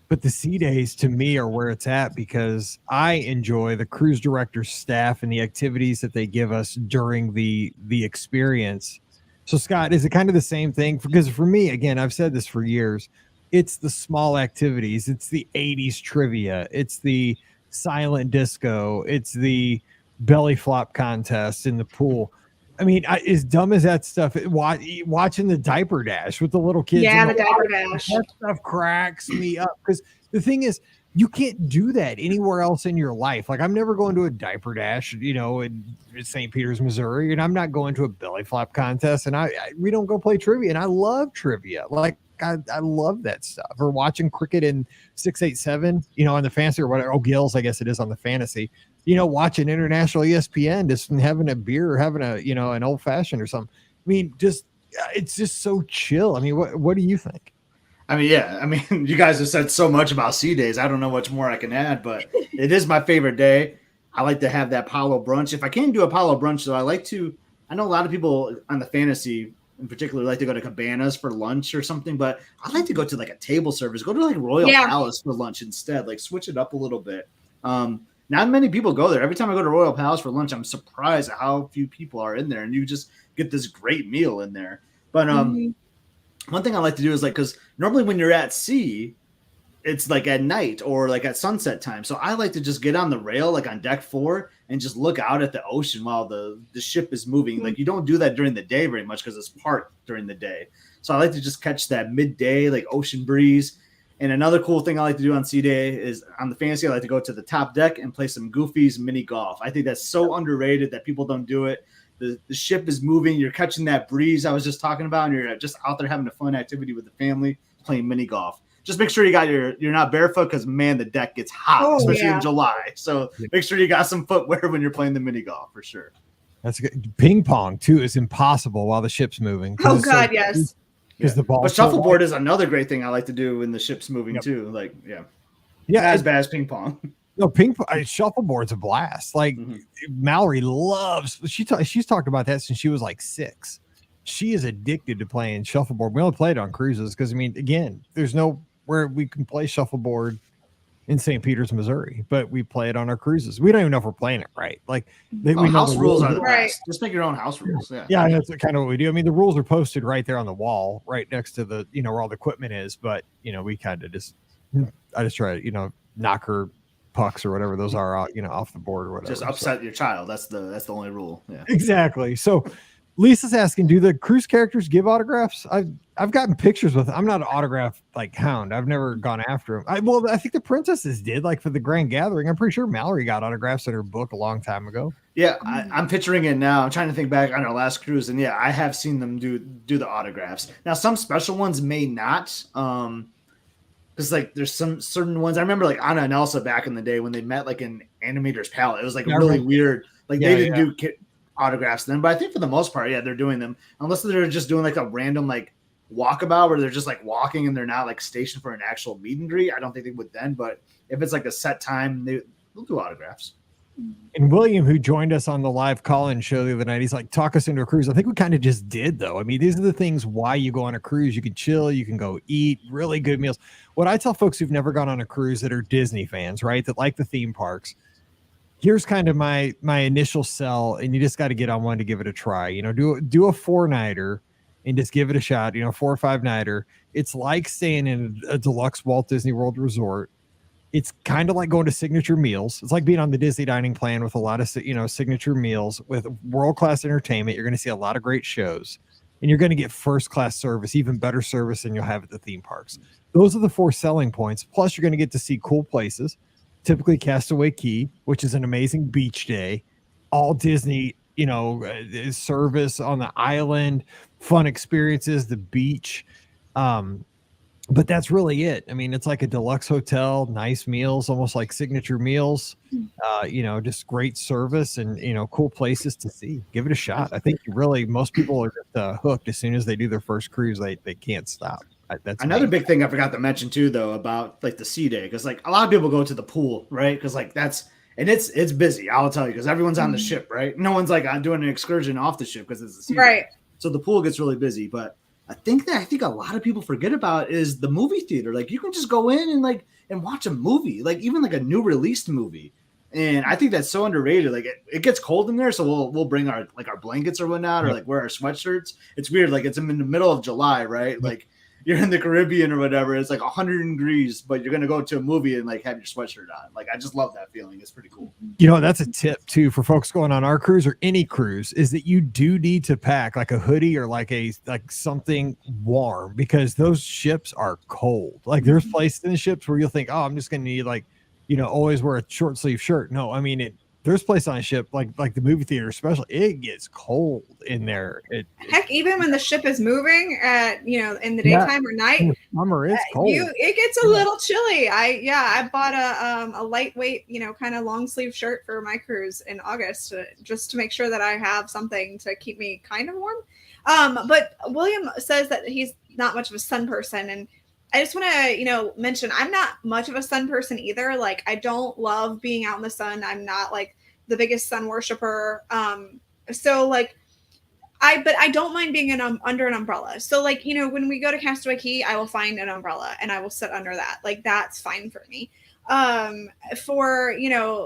But the sea days to me are where it's at because I enjoy the cruise director's staff and the activities that they give us during the experience. So, Scott, is it kind of the same thing? Because for me, again, I've said this for years, it's the small activities. It's the 80s trivia. It's the silent disco. It's the belly flop contest in the pool. I mean, as dumb as that stuff, watching the diaper dash with the little kids. Yeah, the diaper dash. That stuff cracks me up because the thing is, you can't do that anywhere else in your life. Like, I'm never going to a diaper dash, you know, in St. Peters, Missouri, and I'm not going to a belly flop contest, and we don't go play trivia, and I love trivia. Like, I love that stuff. Or watching cricket in 687, you know, on the fantasy or whatever. Oh, Gills, I guess it is on the fantasy. You know, watching international ESPN, just having a beer or having a, you know, an old fashioned or something. I mean, just it's just so chill. I mean, what do you think? I mean, yeah. I mean, you guys have said so much about sea days. I don't know much more I can add, but it is my favorite day. I like to have that Palo brunch. If I can't do a Palo brunch, though, I know a lot of people on the fantasy in particular like to go to Cabanas for lunch or something, but I like to go to like a table service, go to like Royal Palace for lunch instead, like switch it up a little bit. Not many people go there. Every time I go to Royal Palace for lunch, I'm surprised at how few people are in there, and you just get this great meal in there. But one thing I like to do is like, because normally when you're at sea, it's like at night or like at sunset time. So I like to just get on the rail, like on deck 4, and just look out at the ocean while the ship is moving. Like, you don't do that during the day very much because it's parked during the day. So I like to just catch that midday, like ocean breeze. And another cool thing I like to do on sea day is on the fantasy, I like to go to the top deck and play some Goofy's mini golf. I think that's so underrated that people don't do it. The ship is moving. You're catching that breeze I was just talking about, and you're just out there having a fun activity with the family, playing mini golf. Just make sure you're not barefoot because, man, the deck gets hot, especially in July. So make sure you got some footwear when you're playing the mini golf for sure. That's good. Ping pong too is impossible while the ship's moving. Oh God, yes. Because the ball. But shuffleboard is another great thing I like to do when the ship's moving too. Like, not as bad as ping pong. No, shuffleboard's a blast. Like Mallory loves. She's talked about that since she was like 6. She is addicted to playing shuffleboard. We only play it on cruises because, I mean, again, there's no where we can play shuffleboard in St. Peters, Missouri, but we play it on our cruises. We don't even know if we're playing it right. Like, we know house the rules are the best. Just make your own house rules. Yeah, that's kind of what we do. I mean, the rules are posted right there on the wall, right next to the, you know, where all the equipment is. But, you know, we kind of I just try to, you know, knock her pucks or whatever those are out, you know, off the board or whatever. Just upset your child. That's the only rule. Yeah, exactly. So Lisa's asking, do the cruise characters give autographs? I've gotten pictures with. I'm not an autograph like hound. I've never gone after them. I think the princesses did, like for the Grand Gathering. I'm pretty sure Mallory got autographs in her book a long time ago. Yeah, I'm picturing it now. I'm trying to think back on our last cruise, and I have seen them do the autographs. Now, some special ones may not, because like there's some certain ones. I remember like Anna and Elsa back in the day when they met like in Animator's Palette. It was like really weird. Like they didn't do autographs then, but I think for the most part, they're doing them, unless they're just doing like a random like walkabout where they're just like walking and they're not like stationed for an actual meet and greet. I don't think they would then, but if it's like a set time, they'll do autographs. And William, who joined us on the live call-in show the other night, he's like, talk us into a cruise. I think we kind of just did, though. I mean, these are the things why you go on a cruise. You can chill, you can go eat really good meals. What I tell folks who've never gone on a cruise that are Disney fans, right, that like the theme parks, here's kind of my initial sell, and you just got to get on one to give it a try. You know, do a 4-nighter and just give it a shot. You know, 4 or 5-nighter. It's like staying in a deluxe Walt Disney World resort. It's kind of like going to signature meals. It's like being on the Disney dining plan with a lot of, signature meals with world-class entertainment. You're going to see a lot of great shows, and you're going to get first-class service, even better service than you'll have at the theme parks. Those are the 4 selling points. Plus, you're going to get to see cool places, typically Castaway Cay, which is an amazing beach day, all Disney, service on the island, fun experiences, the beach. But that's really it. I mean, it's like a deluxe hotel, nice meals, almost like signature meals, just great service and, cool places to see. Give it a shot. I think most people are just hooked as soon as they do their first cruise. They can't stop. That's another big thing I forgot to mention too, though, about like the sea day, because like a lot of people go to the pool, right? Because like it's busy. I'll tell you, because everyone's on the ship, right? No one's like doing an excursion off the ship because it's a sea day. So the pool gets really busy, but I think a lot of people forget about is the movie theater. Like you can just go in and watch a movie, like even like a new released movie. And I think that's so underrated. Like it gets cold in there, so we'll bring our blankets or whatnot, or like wear our sweatshirts. It's weird. Like it's in the middle of July, right? Like you're in the Caribbean or whatever. It's like 100 degrees, but you're going to go to a movie and like have your sweatshirt on. Like, I just love that feeling. It's pretty cool. That's a tip too for folks going on our cruise or any cruise, is that you do need to pack like a hoodie or like something warm, because those ships are cold. Like there's places in the ships where you'll think, oh, I'm just going to need always wear a short sleeve shirt. No, I mean, there's place on a ship like the movie theater, especially, it gets cold in there. Heck, even when the ship is moving at in the daytime or night, summer is cold. It gets a little chilly. I bought a lightweight kind of long sleeve shirt for my cruise in August just to make sure that I have something to keep me kind of warm. But William says that he's not much of a sun person, and I just want to, mention I'm not much of a sun person either. Like I don't love being out in the sun. I'm not like the biggest sun worshiper. So like but I don't mind being under an umbrella. So like, when we go to Castaway Cay, I will find an umbrella and I will sit under that. Like that's fine for me. For,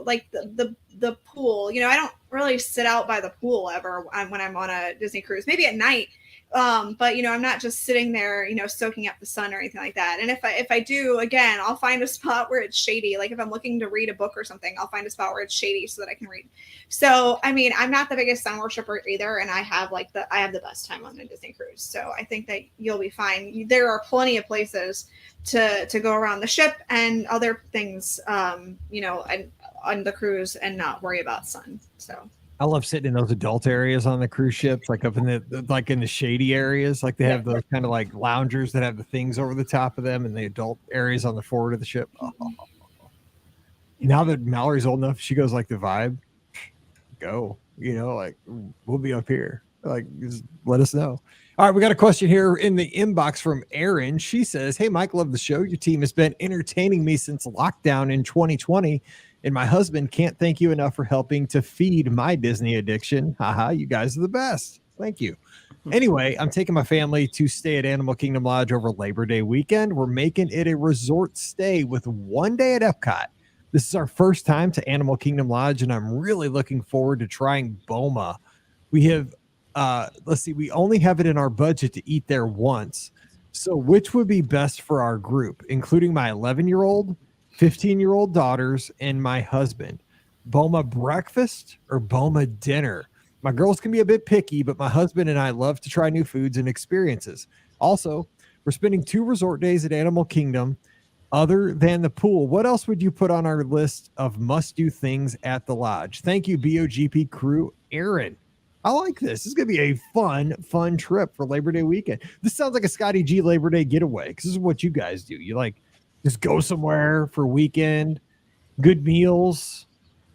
like the pool, I don't really sit out by the pool ever when I'm on a Disney cruise, maybe at night. But I'm not just sitting there, soaking up the sun or anything like that. And if I do, again, I'll find a spot where it's shady. Like if I'm looking to read a book or something, I'll find a spot where it's shady so that I can read. So, I mean, I'm not the biggest sun worshiper either. And I have the best time on the Disney cruise. So I think that you'll be fine. There are plenty of places to go around the ship and other things, and on the cruise and not worry about sun. So I love sitting in those adult areas on the cruise ships, like up in the shady areas. Like they have those kind of like loungers that have the things over the top of them, and the adult areas on the forward of the ship. Oh. Now that Mallory's old enough, she goes like the vibe. Go, like we'll be up here. Like just let us know. All right, we got a question here in the inbox from Erin. She says, "Hey, Mike, love the show. Your team has been entertaining me since lockdown in 2020. And my husband can't thank you enough for helping to feed my Disney addiction. Haha, you guys are the best. Thank you. Anyway, I'm taking my family to stay at Animal Kingdom Lodge over Labor Day weekend. We're making it a resort stay with 1 day at Epcot. This is our first time to Animal Kingdom Lodge, and I'm really looking forward to trying Boma. We have, we only have it in our budget to eat there once. So which would be best for our group, including my 11-year-old, 15-year-old daughters, and my husband? Boma breakfast or Boma dinner? My girls can be a bit picky, but my husband and I love to try new foods and experiences. Also, we're spending 2 resort days at Animal Kingdom. Other than the pool, what else would you put on our list of must-do things at the lodge? Thank you, BOGP crew. Aaron, I like this. This is going to be a fun trip for Labor Day weekend. This sounds like a Scotty G Labor Day getaway, because this is what you guys do. You like just go somewhere for a weekend, good meals.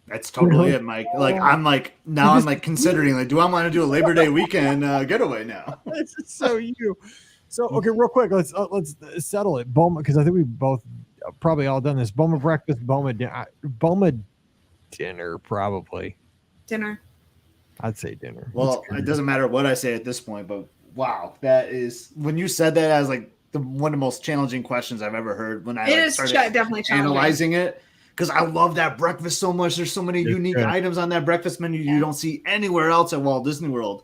That's totally it, Mike. Like I'm considering, like, do I want to do a Labor Day weekend getaway now? This is so you. So okay, real quick, let's settle it. Boma, because I think we both probably all done this. Boma breakfast, Boma Dinner, probably. Dinner. I'd say dinner. Well, it doesn't matter what I say at this point, but wow, that is when you said that, I was like one of the most challenging questions I've ever heard when I started definitely analyzing it. Because I love that breakfast so much. There's so many unique items on that breakfast menu you don't see anywhere else at Walt Disney World.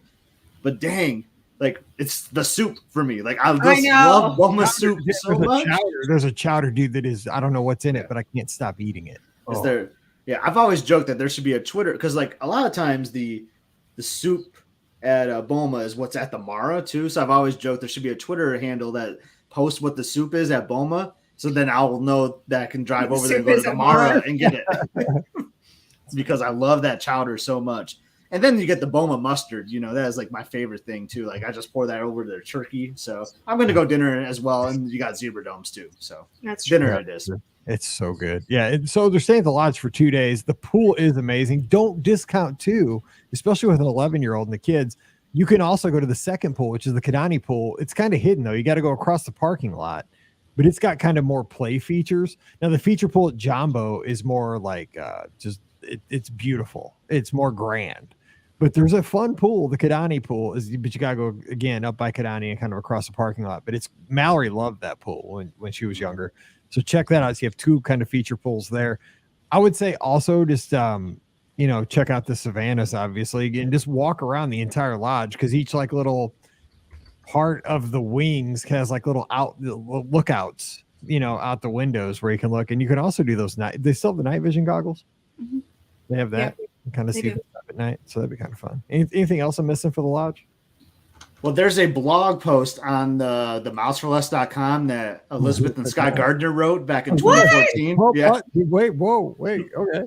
But dang, like it's the soup for me. Like I just love Boma soup so much. There's a chowder, dude, that is, I don't know what's in it, but I can't stop eating it. Is there? Yeah, I've always joked that there should be a Twitter, because like a lot of times the soup at Boma is what's at the Mara too. So I've always joked there should be a Twitter handle that posts what the soup is at Boma. So then I will know that I can drive over there and go to the Mara and get it. It's because I love that chowder so much. And then you get the Boma mustard. You know, that is like my favorite thing too. Like I just pour that over their turkey. So I'm going to go dinner as well. And you got zebra domes too. So that's dinner it is. It's so good. Yeah. And so they're staying at the lodge for 2 days. The pool is amazing. Don't discount too, especially with an 11-year-old and the kids. You can also go to the second pool, which is the Kidani pool. It's kind of hidden though. You got to go across the parking lot. But it's got kind of more play features. Now, the feature pool at Jambo is more like it's beautiful. It's more grand. But there's a fun pool. The Kidani pool but you got to go again up by Kidani and kind of across the parking lot. But Mallory loved that pool when she was younger. So check that out. So you have two kind of feature pools there. I would say also just, check out the Savannas, obviously, and just walk around the entire lodge because each like little part of the wings has like little lookouts, out the windows where you can look, and you can also do those they still have the night vision goggles. Mm-hmm. They have that. Yeah, you kind of see the stuff at night, so that'd be kind of fun. Anything else I'm missing for the lodge? Well, there's a blog post on the mouseforless.com that Elizabeth and Scott Gardner wrote back in 2014. Yeah. Wait. Okay.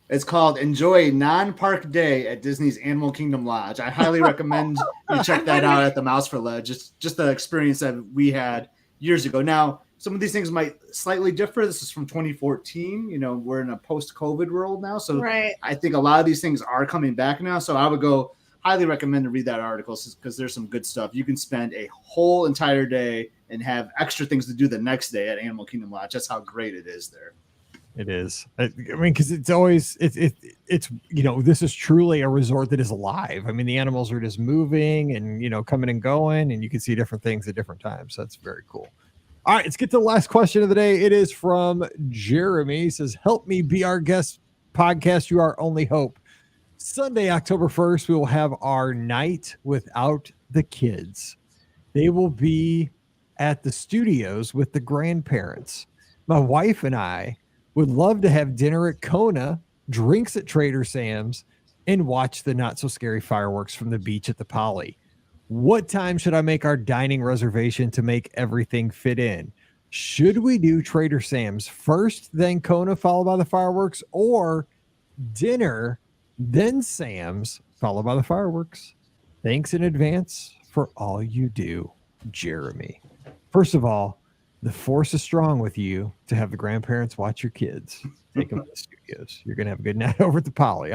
It's called Enjoy a Non-Park Day at Disney's Animal Kingdom Lodge. I highly recommend you check that out at the Mouse for Lodge. Just the experience that we had years ago. Now, some of these things might slightly differ. This is from 2014. We're in a post-COVID world now. So I think a lot of these things are coming back now. So I would highly recommend to read that article because there's some good stuff. You can spend a whole entire day and have extra things to do the next day at Animal Kingdom Lodge. That's how great it is there. It is. I mean, because it's always it's this is truly a resort that is alive. I mean, the animals are just moving and coming and going, and you can see different things at different times. So that's very cool. All right, let's get to the last question of the day. It is from Jeremy. He says, "Help me be our guest podcast. You are only hope." Sunday, October 1st, we will have our night without the kids. They will be at the studios with the grandparents. My wife and I would love to have dinner at Kona, drinks at Trader Sam's, and watch the not so scary fireworks from the beach at the Poly. What time should I make our dining reservation to make everything fit in? Should we do Trader Sam's first, then Kona, followed by the fireworks, or dinner, then Sam's, followed by the fireworks? Thanks in advance for all you do, Jeremy. First of all, the force is strong with you to have the grandparents watch your kids. Take them to the studios. You're going to have a good night over at the Poly.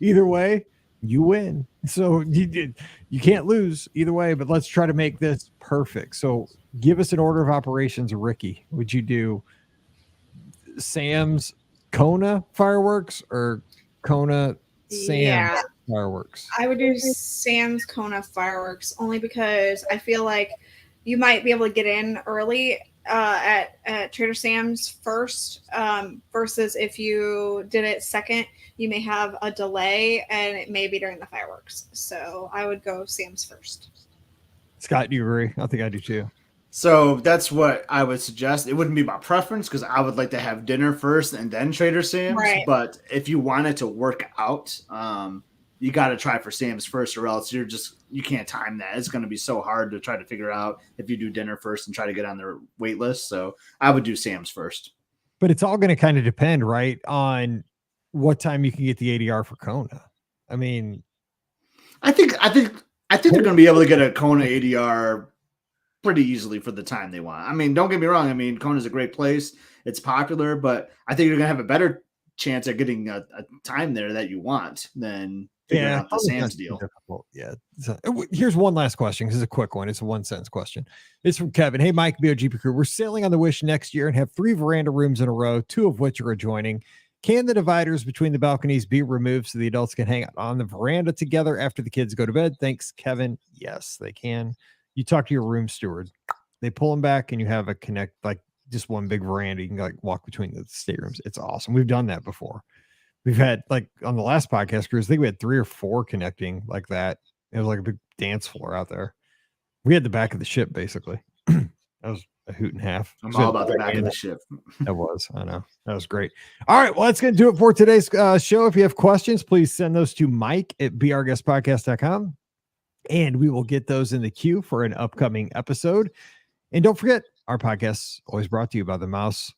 Either way, you win. So you can't lose either way, but let's try to make this perfect. So give us an order of operations, Ricky. Would you do Sam's Kona fireworks or Kona Sam's fireworks? I would do Sam's Kona fireworks only because I feel like you might be able to get in early at Trader Sam's first versus if you did it second, you may have a delay and it may be during the fireworks. So I would go Sam's first. Scott, do you agree? I think I do too. So that's what I would suggest. It wouldn't be my preference because I would like to have dinner first and then Trader Sam's. Right. But if you wanted to work out, you got to try for Sam's first, or else you can't time that. It's going to be so hard to try to figure out if you do dinner first and try to get on their wait list. So I would do Sam's first. But it's all going to kind of depend, right, on what time you can get the ADR for Kona. I mean, I think they're going to be able to get a Kona ADR pretty easily for the time they want. I mean, don't get me wrong. I mean, Kona's a great place. It's popular, but I think you're going to have a better chance at getting a time there that you want than out the Sam's deal. Difficult. Yeah. So, here's one last question. This is a quick one. It's a 1-sentence question. It's from Kevin. Hey, Mike, BOGP crew. We're sailing on the Wish next year and have 3 veranda rooms in a row, 2 of which are adjoining. Can the dividers between the balconies be removed so the adults can hang out on the veranda together after the kids go to bed? Thanks, Kevin. Yes, they can. You talk to your room steward. They pull them back and you have a connect, like just one big veranda. You can like walk between the staterooms. It's awesome. We've done that before. We've had like on the last podcast cruise, I think we had 3 or 4 connecting like that. It was like a big dance floor out there. We had the back of the ship basically. That was a hoot and a half. I'm all about the back of the ship. That was, I know. That was great. All right. Well, that's going to do it for today's show. If you have questions, please send those to mike@beourguestpodcast.com and we will get those in the queue for an upcoming episode. And don't forget, our podcast always brought to you by the mouse.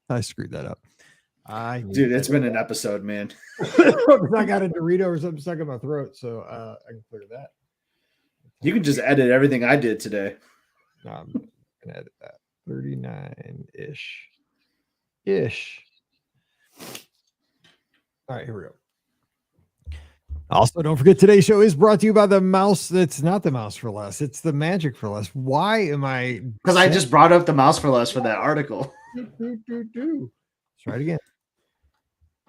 I screwed that up. Dude, it's been an episode, man. I got a Dorito or something stuck in my throat, so I can clear that. You can just edit everything I did today. No, I'm gonna edit that. 39-ish. All right, here we go. Also, don't forget today's show is brought to you by the mouse. That's not the mouse for less. It's the magic for less. Why am I? Because I just brought up the mouse for less for that article. Let's try it again.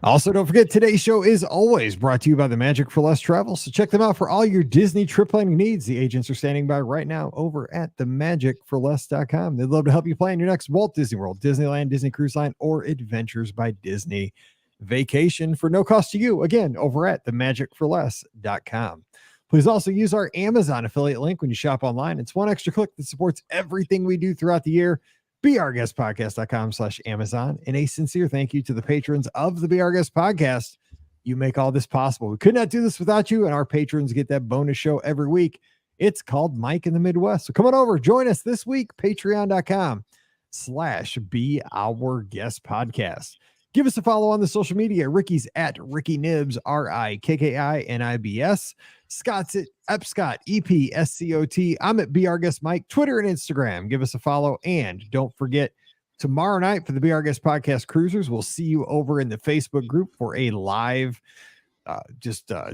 Also, don't forget today's show is always brought to you by the Magic for Less Travel. So check them out for all your Disney trip planning needs. The agents are standing by right now over at themagicforless.com. They'd love to help you plan your next Walt Disney World, Disneyland, Disney Cruise Line, or Adventures by Disney vacation for no cost to you. Again, over at themagicforless.com. Please also use our Amazon affiliate link when you shop online. It's one extra click that supports everything we do throughout the year. beourguestpodcast.com/Amazon. And a sincere thank you to the patrons of the Be Our Guest Podcast. You make all this possible. We could not do this without you, and our patrons get that bonus show every week. It's called Mike in the Midwest. So come on over, join us this week, patreon.com/Be Our Guest Podcast. Give us a follow on the social media. Ricky's at Ricky Nibs, RIKKINIBS. Scott's at Epscott, EPSCOT. I'm at Be Our Guest Mike, Twitter and Instagram. Give us a follow. And don't forget, tomorrow night for the Be Our Guest Podcast Cruisers, we'll see you over in the Facebook group for a live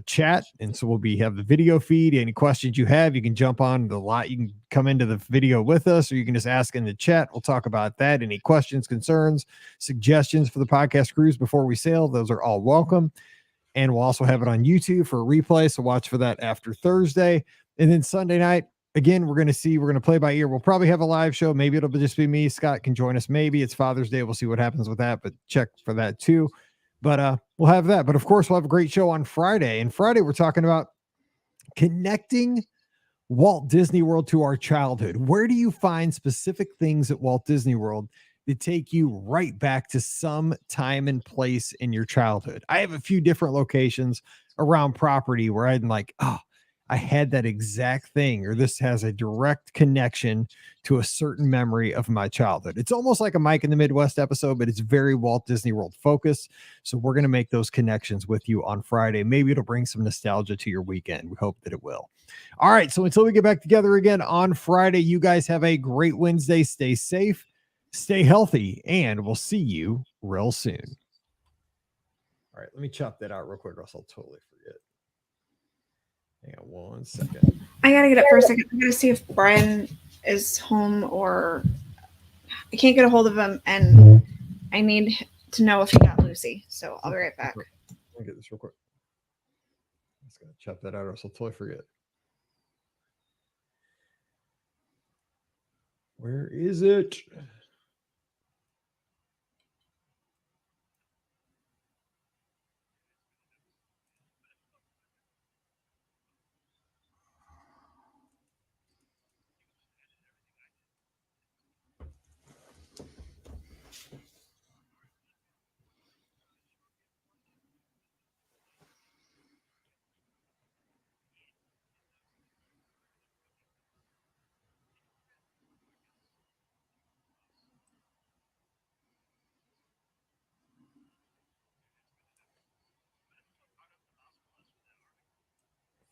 chat. And so we'll have the video feed. Any questions you have, you can jump on the lot. You can come into the video with us, or you can just ask in the chat. We'll talk about that. Any questions, concerns, suggestions for the podcast cruise before we sail, those are all welcome. And we'll also have it on YouTube for a replay. So watch for that after Thursday. And then Sunday night, again, we're going to play by ear. We'll probably have a live show. Maybe it'll just be me. Scott can join us. Maybe it's Father's Day. We'll see what happens with that, but check for that too. But we'll have that. But of course, we'll have a great show on Friday. And Friday, we're talking about connecting Walt Disney World to our childhood. Where do you find specific things at Walt Disney World that take you right back to some time and place in your childhood? I have a few different locations around property where I'm like, oh, I had that exact thing, or this has a direct connection to a certain memory of my childhood. It's almost like a Mike in the Midwest episode, but it's very Walt Disney World focused. So we're going to make those connections with you on Friday. Maybe it'll bring some nostalgia to your weekend. We hope that it will. All right. So until we get back together again on Friday, you guys have a great Wednesday. Stay safe, stay healthy, and we'll see you real soon. All right. Let me chop that out real quick, or else I'll totally forget. Hang on 1 second. I gotta get up for a second. I'm gonna see if Brian is home, or I can't get a hold of him, and I need to know if he got Lucy. So I'll be right back. Let me get this real quick. I'm just gonna chop that out, or else I'll totally forget. Where is it?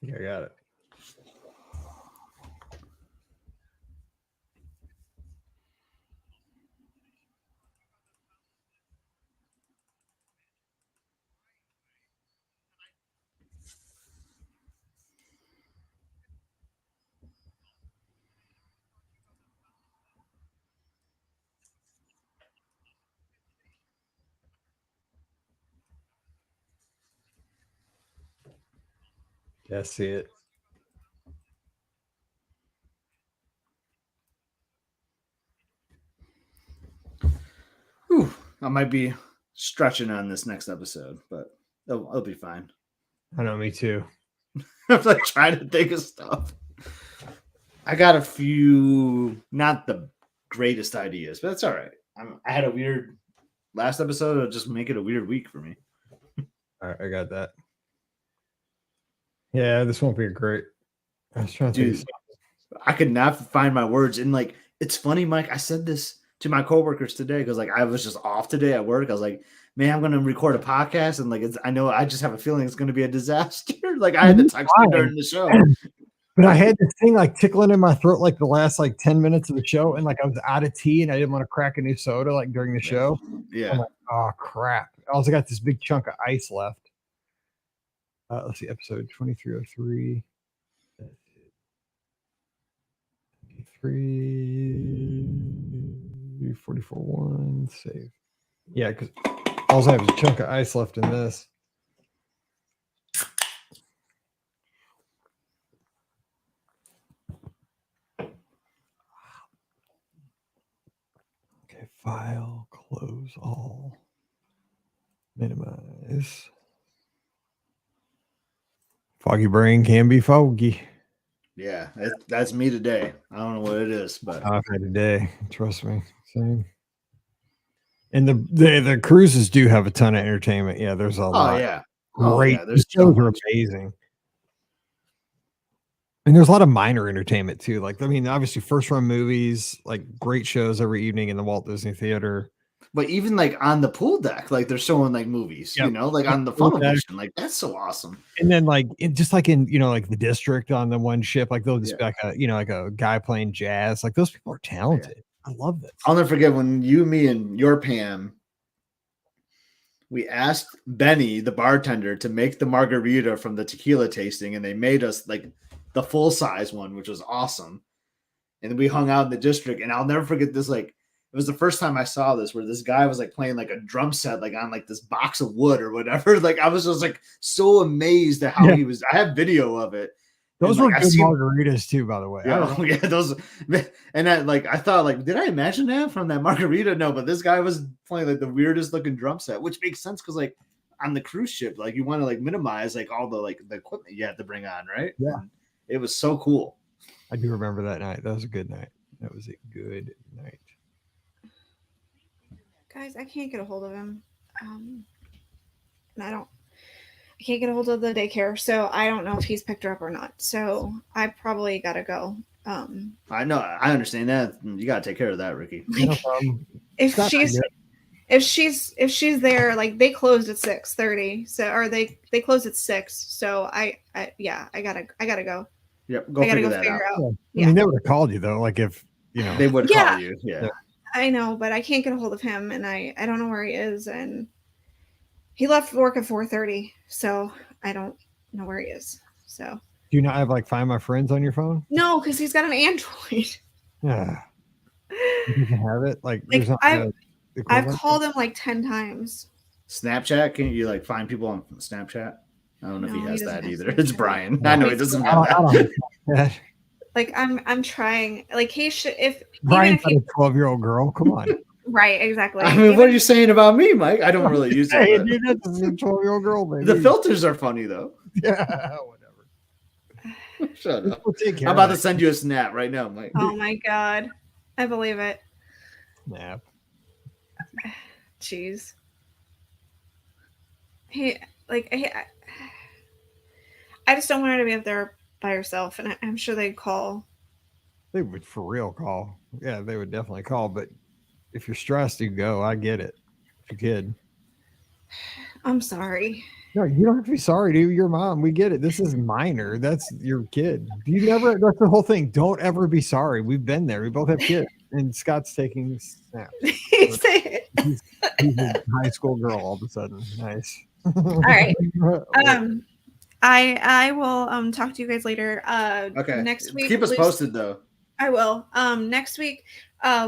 Yeah, I got it. Yeah, see it. Whew, I might be stretching on this next episode, but it'll be fine. I know, me too. I'm like trying to think of stuff. I got a few, not the greatest ideas, but it's all right. I had a weird last episode. It'll just make it a weird week for me. All right, I got that. Yeah, this won't be a great. I was trying to Dude, I could not find my words. And like, it's funny, Mike. I said this to my coworkers today because like I was just off today at work. I was like, man, I'm going to record a podcast, and like I know I just have a feeling it's going to be a disaster. Like I had to text you during the show. But I had this thing like tickling in my throat like the last like 10 minutes of the show, and like I was out of tea and I didn't want to crack a new soda like during the show. Yeah. I'm like, oh crap. I also got this big chunk of ice left. Let's see, episode 2303. 44.1, save. Yeah, because all I have is a chunk of ice left in this. Okay, file, close all, minimize. Foggy brain can be foggy. Yeah, that's me today. I don't know what it is, but I've had a day. Trust me. Same. And the cruises do have a ton of entertainment. Yeah, there's a lot. Yeah. Great. Yeah, there's the shows so are much. amazing. And there's a lot of minor entertainment too. Like, I mean, obviously first run movies, like great shows every evening in the Walt Disney Theater. But even like on the pool deck, like they're showing like movies, Yep. you know, like on the funnel vision, like that's so awesome. And then like just like in, like the district on the one ship, like they'll just be like a, like a guy playing jazz. Like those people are talented. Yeah. I love that. I'll never forget when you, me, and your Pam, we asked Benny, the bartender, to make the margarita from the tequila tasting, and they made us like the full size one, which was awesome. And we hung out in the district, and I'll never forget this. Like, it was the first time I saw this, where this guy was like playing like a drum set, like on like this box of wood or whatever. Like, I was just like so amazed at how he was. I have video of it. Those were good margaritas too, by the way. Yeah, those. And I thought, like, did I imagine that from that margarita? No, but this guy was playing like the weirdest looking drum set, which makes sense because like on the cruise ship, like you want to like minimize like all the like the equipment you have to bring on, right? Yeah, and it was so cool. I do remember that night. That was a good night. That was a good night. Guys, I can't get a hold of him. And I can't get a hold of the daycare, so I don't know if he's picked her up or not. So I probably gotta go. I know, I understand that. You gotta take care of that, Ricky. Like, if she's there, like they closed at 6:30, so or they closed at 6. So I gotta go. Yep, go figure that out. Yeah. I mean, they would have called you though, like if they would call you. Yeah. I know, but I can't get a hold of him, and I don't know where he is, and he left work at 4:30, so I don't know where he is. So do you not have like Find My Friends on your phone? No, because he's got an Android. Yeah, you can have it. Like I've called him like 10 times. Snapchat? Can you like find people on Snapchat? I don't know if he has that either. Snapchat. It's Brian. No, I know he doesn't have that. Like I'm trying. Like he should. If Brian's a 12-year-old girl, come on. Right, exactly. I mean, what are you saying about me, Mike? I don't really use it. Hey, dude, that's a 12-year-old girl, baby. The filters are funny though. Yeah, whatever. Shut up. I'm about to send you a snap right now, Mike. Oh my god, I believe it. Snap. Jeez. I just don't want her to be up there by herself, and I'm sure they'd call. They would for real call. Yeah, they would definitely call. But if you're stressed, you go. I get it. If you're a kid. I'm sorry. No, you don't have to be sorry, dude. Your mom. We get it. This is minor. That's your kid. That's the whole thing. Don't ever be sorry. We've been there. We both have kids. And Scott's taking snaps. He's a high school girl all of a sudden. Nice. All right. I will talk to you guys later. Okay. Next week. Keep us posted though. I will. Next week,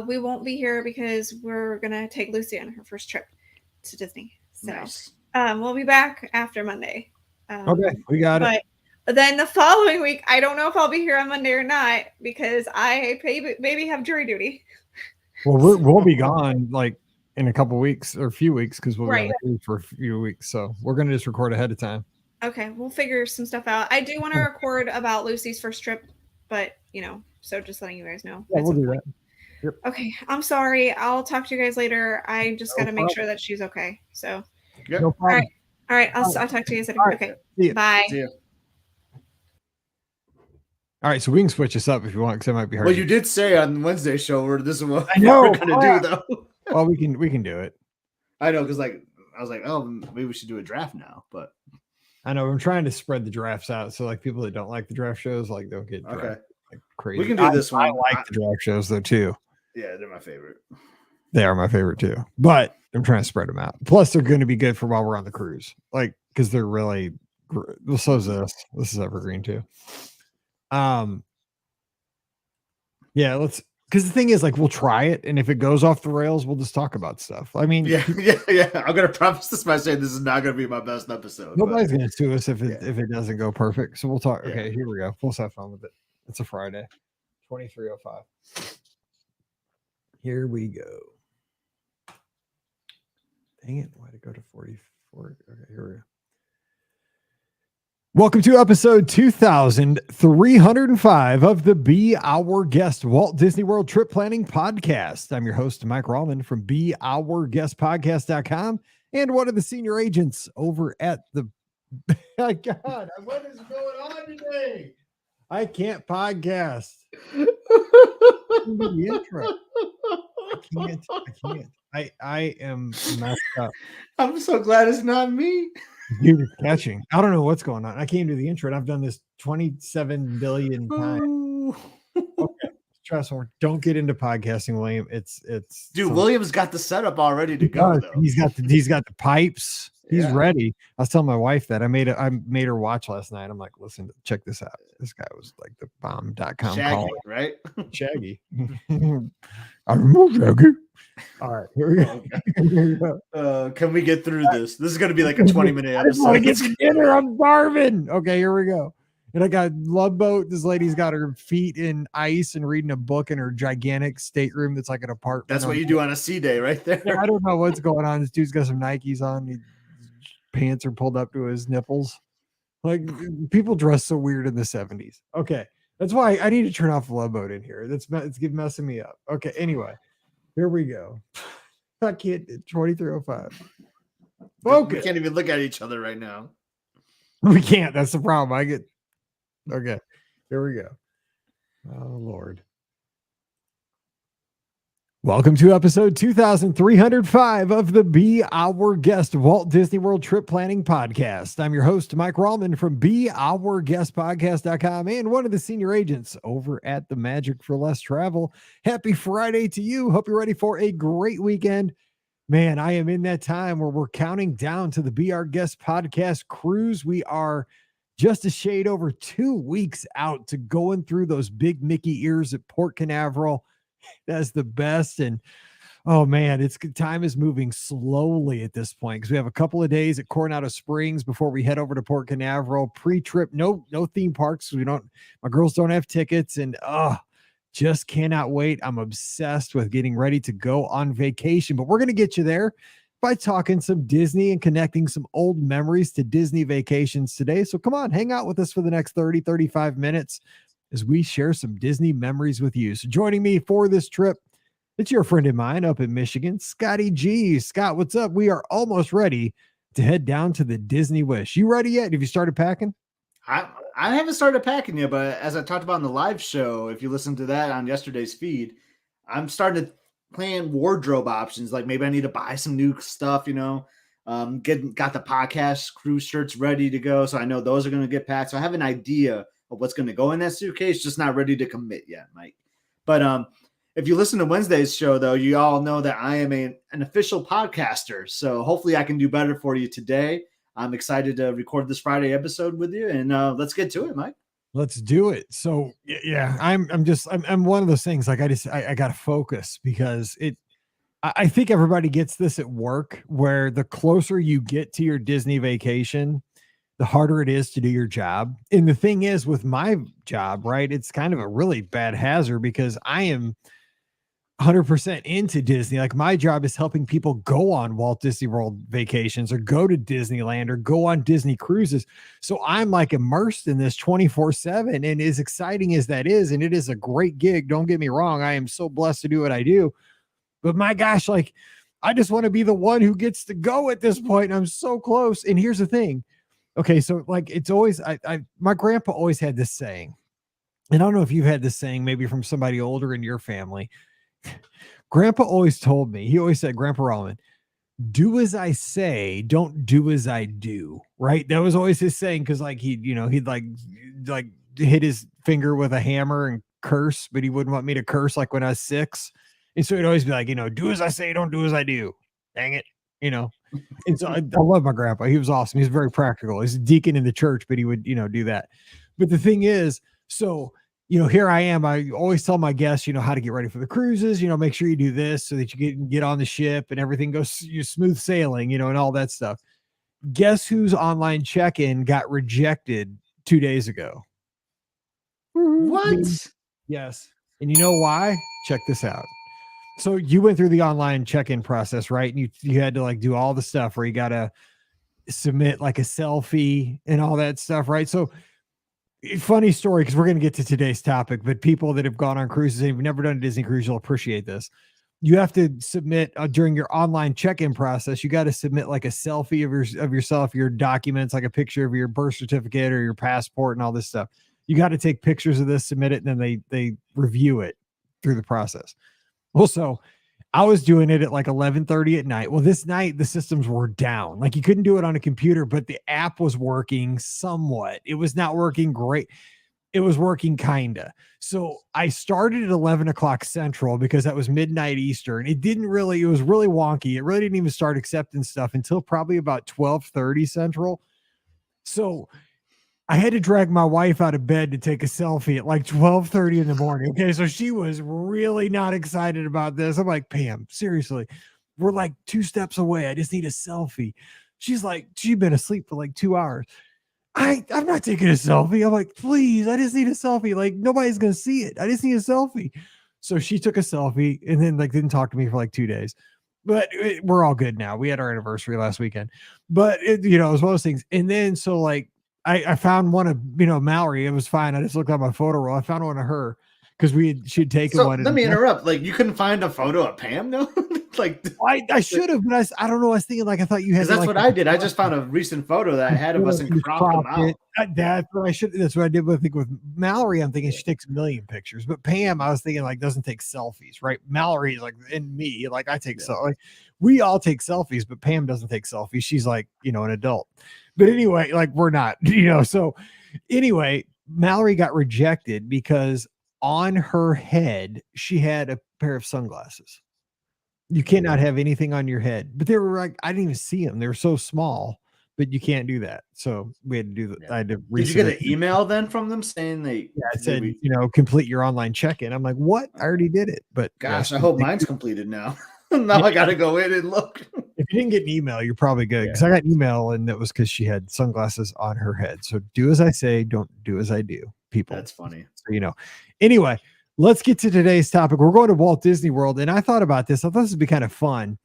we won't be here because we're gonna take Lucy on her first trip to Disney. So nice. We'll be back after Monday. Okay, we got it. Then the following week, I don't know if I'll be here on Monday or not because I maybe have jury duty. Well, we'll be gone like in a couple weeks or a few weeks because we'll be on Right. the cruise for a few weeks. So we're gonna just record ahead of time. Okay, we'll figure some stuff out. I do want to record about Lucy's first trip, but so just letting you guys know. Yeah, we'll do that. Yep. Okay, I'm sorry. I'll talk to you guys later. I just got to make problem. sure that she's okay. So, Yep. No problem. all right. I'll talk to you guys later. All right. Okay, See ya. bye. See ya. All right, so we can switch this up if you want because it might be hard. Well, you did say on Wednesday's show where this is what I know. we're gonna do, though. Well, we can do it. I know, because I was like, oh, maybe we should do a draft now. But I know I'm trying to spread the drafts out so like people that don't like the draft shows like don't get drafted like crazy. We can do this one. I like the draft shows though too. Yeah, they're my favorite. They are my favorite too, but I'm trying to spread them out. Plus, they're going to be good for while we're on the cruise, like because they're really. Well, so is this. This is evergreen too. Yeah, let's. Because the thing is, like, we'll try it, and if it goes off the rails, we'll just talk about stuff. I mean, Yeah. I'm gonna preface this by saying this is not gonna be my best episode. nobody's going to sue us if it doesn't go perfect. So we'll talk. Yeah. Okay, here we go. We'll have fun with it. It's a Friday, 23:05. Here we go. Dang it! Why'd it go to 44? Okay, here we go. Welcome to episode 2305 of the Be Our Guest Walt Disney World Trip Planning Podcast. I'm your host, Mike Rallman from BeOurGuestPodcast.com and one of the senior agents over at the. My God, what is going on today? I can't podcast. The intro. I can't. I am messed up. I'm so glad it's not me. Dude, it's catching. I don't know what's going on. I came to the intro and I've done this 27 billion times. Okay. Trust me, don't get into podcasting, William. It's Dude, William's got the setup all ready to go, though. He's got the pipes. He's Yeah. ready. I was telling my wife that I made her watch last night. I'm like, listen, check this out. This guy was like the bomb.com Shaggy, call. right? Shaggy. I remove Shaggy. All right, here we go. Here we go. Can we get through this? This is going to be like a 20-minute I just want to episode. get to dinner. I'm starving. Okay, here we go. And I got Love Boat. This lady's got her feet in ice and reading a book in her gigantic stateroom that's like an apartment. That's what you do on a sea day right there. I don't know what's going on. This dude's got some Nikes on. His pants are pulled up to his nipples. Like people dress so weird in the 70s. Okay, that's why I need to turn off the Love Boat in here. It's messing me up. Okay, anyway, here we go. I can't. 2305. We can't even look at each other right now. We can't. That's the problem. Okay, here we go. Oh, Lord. Welcome to episode 2305 of the Be Our Guest Walt Disney World Trip Planning Podcast. I'm your host, Mike Rallman from BeOurGuestPodcast.com and one of the senior agents over at the Magic for Less Travel. Happy Friday to you. Hope you're ready for a great weekend. Man, I am in that time where we're counting down to the Be Our Guest Podcast cruise. We are just a shade over 2 weeks out to going through those big Mickey ears at Port Canaveral. That's the best. And oh man, time is moving slowly at this point because we have a couple of days at Coronado Springs before we head over to Port Canaveral. Pre-trip, no theme parks. My girls don't have tickets, and just cannot wait. I'm obsessed with getting ready to go on vacation, but we're going to get you there by talking some Disney and connecting some old memories to Disney vacations today. So come on, hang out with us for the next 35 minutes as we share some Disney memories with you. So joining me for this trip, it's your friend of mine up in Michigan, Scotty G. Scott, what's up? We are almost ready to head down to the Disney Wish. You ready yet? Have you started packing? I haven't started packing yet, but as I talked about in the live show, if you listen to that on yesterday's feed, I'm starting to plan wardrobe options. Like maybe I need to buy some new stuff, got the podcast cruise shirts ready to go. So I know those are going to get packed. So I have an idea of what's going to go in that suitcase, just not ready to commit yet, Mike. But if you listen to Wednesday's show, though, you all know that I am an official podcaster. So hopefully I can do better for you today. I'm excited to record this Friday episode with you, and let's get to it, Mike. Let's do it. So yeah, I'm one of those things. Like I got to focus because I think everybody gets this at work where the closer you get to your Disney vacation, the harder it is to do your job. And the thing is with my job, right, it's kind of a really bad hazard because I am 100% into Disney. Like my job is helping people go on Walt Disney World vacations or go to Disneyland or go on Disney cruises. So I'm like immersed in this 24/7. And as exciting as that is, and it is a great gig, don't get me wrong, I am so blessed to do what I do. But my gosh, like I just want to be the one who gets to go at this point. I'm so close. And here's the thing. Okay, so like it's always my grandpa always had this saying, and I don't know if you've had this saying maybe from somebody older in your family. Grandpa always told me, he always said, Grandpa Rollman, do as I say, don't do as I do. Right. That was always his saying. Cause like he'd like hit his finger with a hammer and curse, but he wouldn't want me to curse like when I was 6. And so he'd always be like, do as I say, don't do as I do. Dang it. And so I love my grandpa. He was awesome. He's very practical. He's a deacon in the church, but he would, do that. But the thing is, so here I am. I always tell my guests, how to get ready for the cruises, make sure you do this so that you get on the ship and everything goes smooth sailing, and all that stuff. Guess whose online check-in got rejected 2 days ago? What? Yes. And you know why? Check this out. So you went through the online check-in process, right? And you had to like do all the stuff where you got to submit like a selfie and all that stuff, right? So funny story, because we're going to get to today's topic, but people that have gone on cruises and have never done a Disney cruise, you'll appreciate this. You have to submit during your online check-in process, you got to submit like a selfie of yourself, your documents, like a picture of your birth certificate or your passport and all this stuff. You got to take pictures of this, submit it, and then they review it through the process. Well, so I was doing it at like 11:30 at night. Well, this night the systems were down. Like you couldn't do it on a computer, but the app was working somewhat. It was not working great. It was working kinda. So I started at 11 o'clock Central because that was midnight Eastern. It was really wonky. It really didn't even start accepting stuff until probably about 12:30 Central. So I had to drag my wife out of bed to take a selfie at like 12:30 in the morning. Okay. So she was really not excited about this. I'm like, Pam, seriously, we're like 2 steps away. I just need a selfie. She's like, she'd been asleep for like 2 hours. I'm not taking a selfie. I'm like, please, I just need a selfie. Like nobody's going to see it. I just need a selfie. So she took a selfie and then like didn't talk to me for like 2 days. But we're all good now. We had our anniversary last weekend. But it was one of those things. And then so like, I found one of Mallory. It was fine. I just looked at my photo roll. I found one of her because she'd taken one. Let me interrupt. Like you couldn't find a photo of Pam, no? Like I should have, but I don't know. I was thinking I thought you had. That's like, what I did. I just found a recent photo that I had of us and cropped them out. That's what I should. That's what I did. But I think with Mallory, I'm thinking she takes a million pictures. But Pam, I was thinking like doesn't take selfies, right? Mallory is like, and me, like I take selfies. We all take selfies, but Pam doesn't take selfies. She's like an adult. But anyway, like we're not, so anyway, Mallory got rejected because on her head, she had a pair of sunglasses. You cannot have anything on your head, but they were like, I didn't even see them. They were so small, but you can't do that. So we had to do that. I had to Did you get an email then from them saying it said, complete your online check-in. I'm like, what? I already did it. But gosh, I hope mine's completed now. Now I got to go in and look. If you didn't get an email, you're probably good. Because I got an email and that was because she had sunglasses on her head. So do as I say, don't do as I do, people. That's funny. So, anyway, let's get to today's topic. We're going to Walt Disney World. And I thought about this. I thought this would be kind of fun.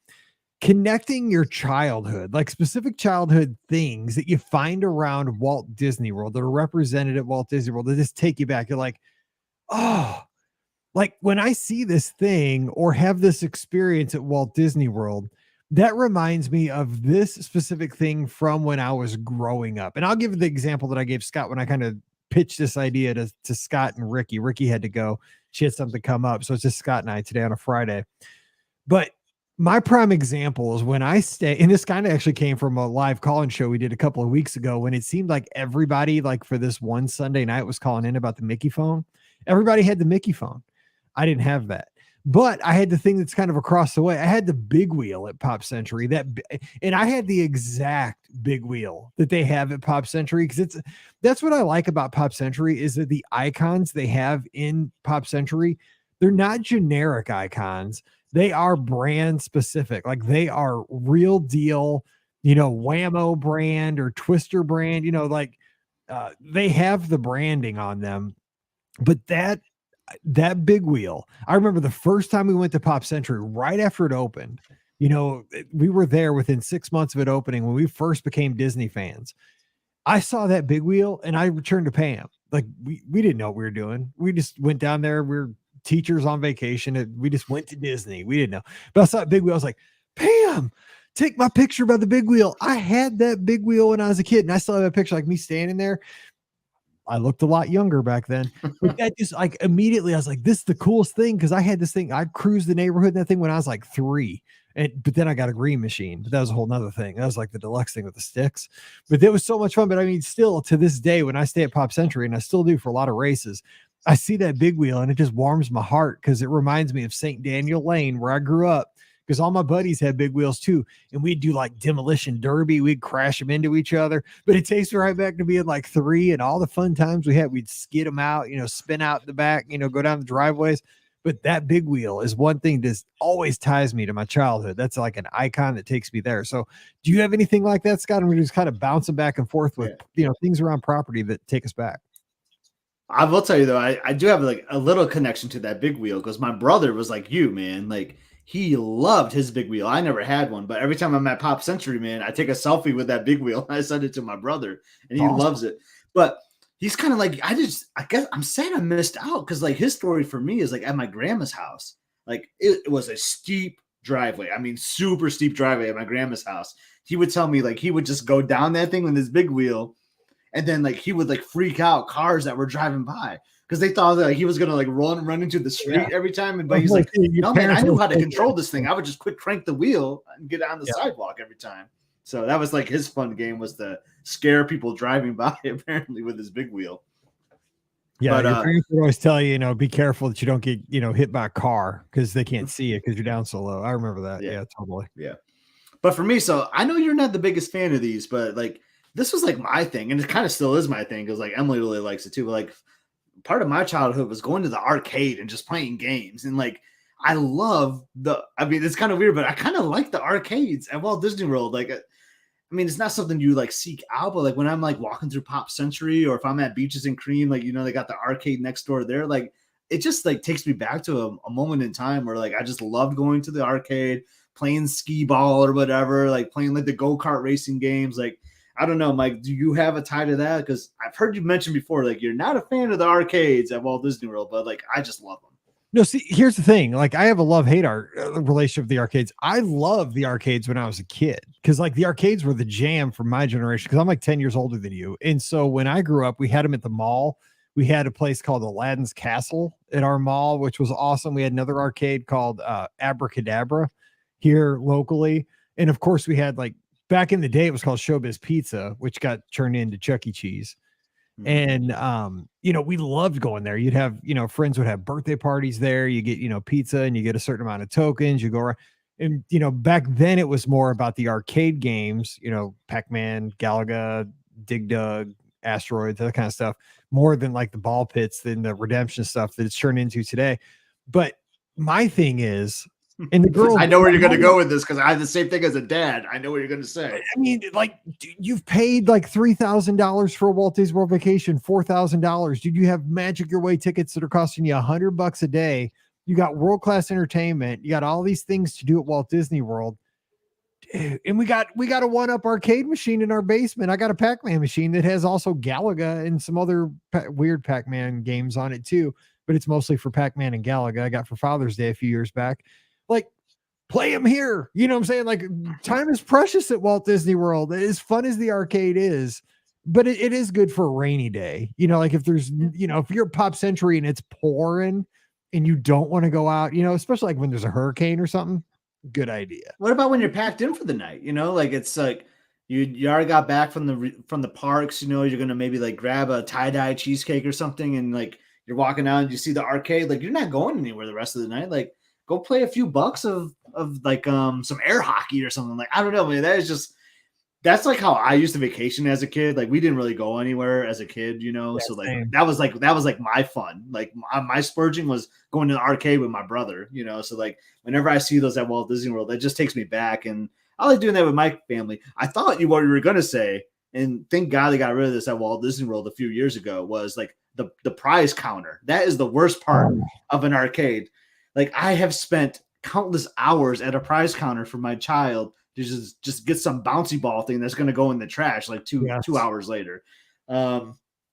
Connecting your childhood, like specific childhood things that you find around Walt Disney World that are represented at Walt Disney World that just take you back. You're like, oh, like when I see this thing or have this experience at Walt Disney World, that reminds me of this specific thing from when I was growing up. And I'll give the example that I gave Scott when I kind of pitched this idea to Scott and Ricky. Ricky had to go. She had something come up. So it's just Scott and I today on a Friday. But my prime example is when I stay, and this kind of actually came from a live call-in show we did a couple of weeks ago when it seemed like everybody, like for this one Sunday night, was calling in about the Mickey phone. Everybody had the Mickey phone. I didn't have that, but I had the thing that's kind of across the way. I had the big wheel at Pop Century and I had the exact big wheel that they have at Pop Century. Cause that's what I like about Pop Century is that the icons they have in Pop Century, they're not generic icons. They are brand specific. Like they are real deal, Whammo brand or Twister brand, like they have the branding on them. But that big wheel, I remember the first time we went to Pop Century right after it opened. We were there within 6 months of it opening when we first became Disney fans. I saw that big wheel and I returned to Pam. Like we didn't know what we were doing. We just went down there. We were teachers on vacation and we just went to Disney. We didn't know. But I saw that big wheel. I was like, Pam, take my picture by the big wheel. I had that big wheel when I was a kid and I still have a picture like me standing there. I looked a lot younger back then. But that just like immediately I was like, this is the coolest thing because I had this thing. I cruised the neighborhood in that thing when I was like 3. But then I got a green machine. But that was a whole nother thing. That was like the deluxe thing with the sticks. But it was so much fun. But I mean, still to this day, when I stay at Pop Century, and I still do for a lot of races, I see that big wheel and it just warms my heart because it reminds me of St. Daniel Lane where I grew up. Because all my buddies had big wheels too. And we'd do like demolition derby. We'd crash them into each other. But it takes me right back to being like 3 and all the fun times we had. We'd skid them out, spin out the back, go down the driveways. But that big wheel is one thing that always ties me to my childhood. That's like an icon that takes me there. So do you have anything like that, Scott? And we're just kind of bouncing back and forth with, things around property that take us back. I will tell you though, I do have like a little connection to that big wheel because my brother was like you, man. Like he loved his big wheel. I never had one, but every time I'm at Pop Century, man, I take a selfie with that big wheel. I send it to my brother and he loves it. But he's kind of like, I guess I'm sad I missed out because like his story for me is like at my grandma's house. Like it was a steep driveway. I mean, super steep driveway at my grandma's house. He would tell me like he would just go down that thing with his big wheel. And then like he would like freak out cars that were driving by because they thought that like, he was gonna like run into the street every time. But he's like, no man, I knew how to control this thing. I would just quick crank the wheel and get on the sidewalk every time. So that was like his fun game was to scare people driving by apparently with his big wheel. Yeah, but, your parents would always tell you, be careful that you don't get, hit by a car because they can't see it because you're down so low. I remember that. Yeah, totally. Yeah. But for me, so I know you're not the biggest fan of these, but like this was like my thing, and it kind of still is my thing because like Emily really likes it too. But like part of my childhood was going to the arcade and just playing games, and like I love it's kind of weird, but I kind of like the arcades at Walt Disney World. Like, I mean, it's not something you like seek out, but like when I'm like walking through Pop Century or if I'm at Beaches and Cream, like they got the arcade next door there. Like it just like takes me back to a moment in time where like I just loved going to the arcade, playing skee ball or whatever, like playing like the go-kart racing games, like. I don't know, Mike, do you have a tie to that? Because I've heard you mention before, like you're not a fan of the arcades at Walt Disney World, but like I just love them. No, see, here's the thing. Like I have a love-hate relationship with the arcades. I love the arcades when I was a kid because like the arcades were the jam for my generation because I'm like 10 years older than you. And so when I grew up, we had them at the mall. We had a place called Aladdin's Castle at our mall, which was awesome. We had another arcade called Abracadabra here locally. And of course we had like, back in the day, it was called Showbiz Pizza, which got turned into Chuck E. Cheese. And, we loved going there. You'd have, friends would have birthday parties there. You get, pizza and you get a certain amount of tokens. You go around. And, back then it was more about the arcade games, Pac-Man, Galaga, Dig Dug, Asteroids, that kind of stuff, more than like the ball pits than the redemption stuff that it's turned into today. But my thing is, and the girls, I know where you're going to go with this because I had the same thing as a dad. I know what you're going to say. I mean, like, you've paid like $3,000 for a Walt Disney World vacation, $4,000. Dude, you have Magic Your Way tickets that are costing you $100 a day. You got world-class entertainment. You got all these things to do at Walt Disney World. And we got a one-up arcade machine in our basement. I got a Pac-Man machine that has also Galaga and some other weird Pac-Man games on it too. But it's mostly for Pac-Man and Galaga. I got for Father's Day a few years back. Like, play them here. You know what I'm saying? Like, time is precious at Walt Disney World. As fun as the arcade is, but it is good for a rainy day. Like if there's, if you're at Pop Century and it's pouring and you don't want to go out, especially like when there's a hurricane or something, good idea. What about when you're packed in for the night? Like it's like you already got back from the parks, you're going to maybe like grab a tie-dye cheesecake or something. And like, you're walking out and you see the arcade, like you're not going anywhere the rest of the night. Like, go play a few bucks of like some air hockey or something. Like I don't know, man. That's like how I used to vacation as a kid. Like we didn't really go anywhere as a kid, so like same. that was like my fun. Like my splurging was going to the arcade with my brother, So like whenever I see those at Walt Disney World, it just takes me back. And I like doing that with my family. I thought what you were going to say, and thank God they got rid of this at Walt Disney World a few years ago, was like the prize counter. That is the worst part of an arcade. Like I have spent countless hours at a prize counter for my child to just get some bouncy ball thing that's going to go in the trash like two hours later.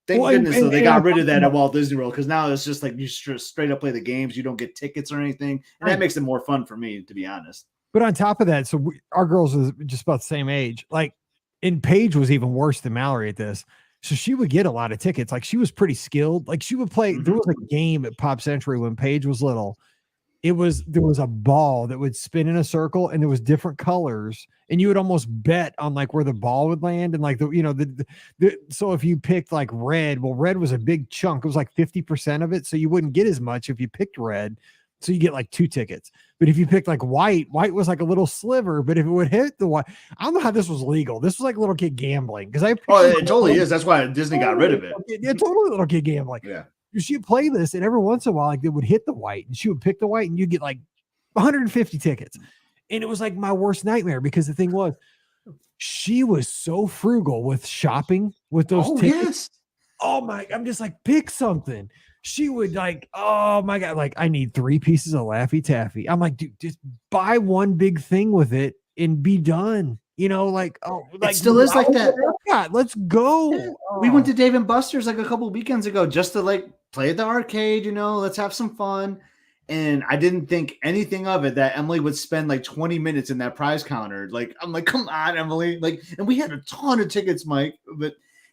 Thank goodness though they got rid of that at Walt Disney World, because now it's just like you straight up play the games. You don't get tickets or anything, and that makes it more fun for me, to be honest. But on top of that, so our girls is just about the same age. Like, and Paige was even worse than Mallory at this. So she would get a lot of tickets. Like she was pretty skilled. Like she would play. There was a game at Pop Century when Paige was little. There was a ball that would spin in a circle, and there was different colors, and you would almost bet on like where the ball would land, and like so if you picked like red, well, red was a big chunk. It was like 50% of it, so you wouldn't get as much if you picked red. So you get like 2 tickets. But if you picked like white was like a little sliver. But if it would hit the white, I don't know how this was legal. This was like little kid gambling, because it totally is. That's why Disney got rid of it. Yeah, totally little kid gambling. Yeah. She'd play this, and every once in a while, like, it would hit the white, and she would pick the white, and you get like 150 tickets. And it was like my worst nightmare, because the thing was, she was so frugal with shopping with those tickets. Yes. Oh my, I'm just like, pick something. She would like, oh my God, like I need 3 pieces of Laffy Taffy. I'm like, dude, just buy one big thing with it and be done. You know, like, it still is like that. Let's go. Yeah. We went to Dave and Buster's like a couple weekends ago just to like play at the arcade, let's have some fun. And I didn't think anything of it that Emily would spend like 20 minutes in that prize counter. Like, I'm like, come on, Emily. Like, and we had a ton of tickets, Mike.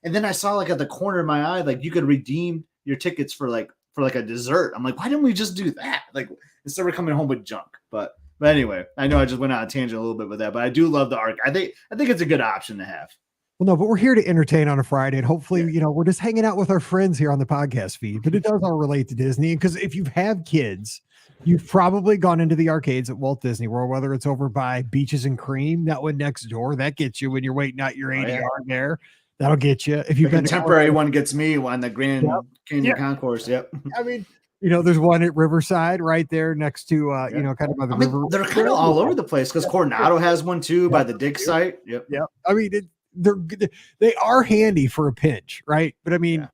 And then I saw like at the corner of my eye, like you could redeem your tickets for a dessert. I'm like, why didn't we just do that? Like, instead of coming home with junk. But anyway, I know I just went on a tangent a little bit with that, but I do love the arc. I think it's a good option to have. Well, no, but we're here to entertain on a Friday, and hopefully, we're just hanging out with our friends here on the podcast feed, but it does all relate to Disney. Because if you have kids, you've probably gone into the arcades at Walt Disney World, whether it's over by Beaches and Cream, that one next door, that gets you when you're waiting out your ADR there. That'll get you. If you've been temporary one gets me on the Grand Canyon Concourse. Yep. I mean, there's one at Riverside right there next to, kind of by the river. They're kind of all over the place, because Coronado has one too by the Dick site. Yep. Yep. I mean, they are handy for a pinch, right? But I mean,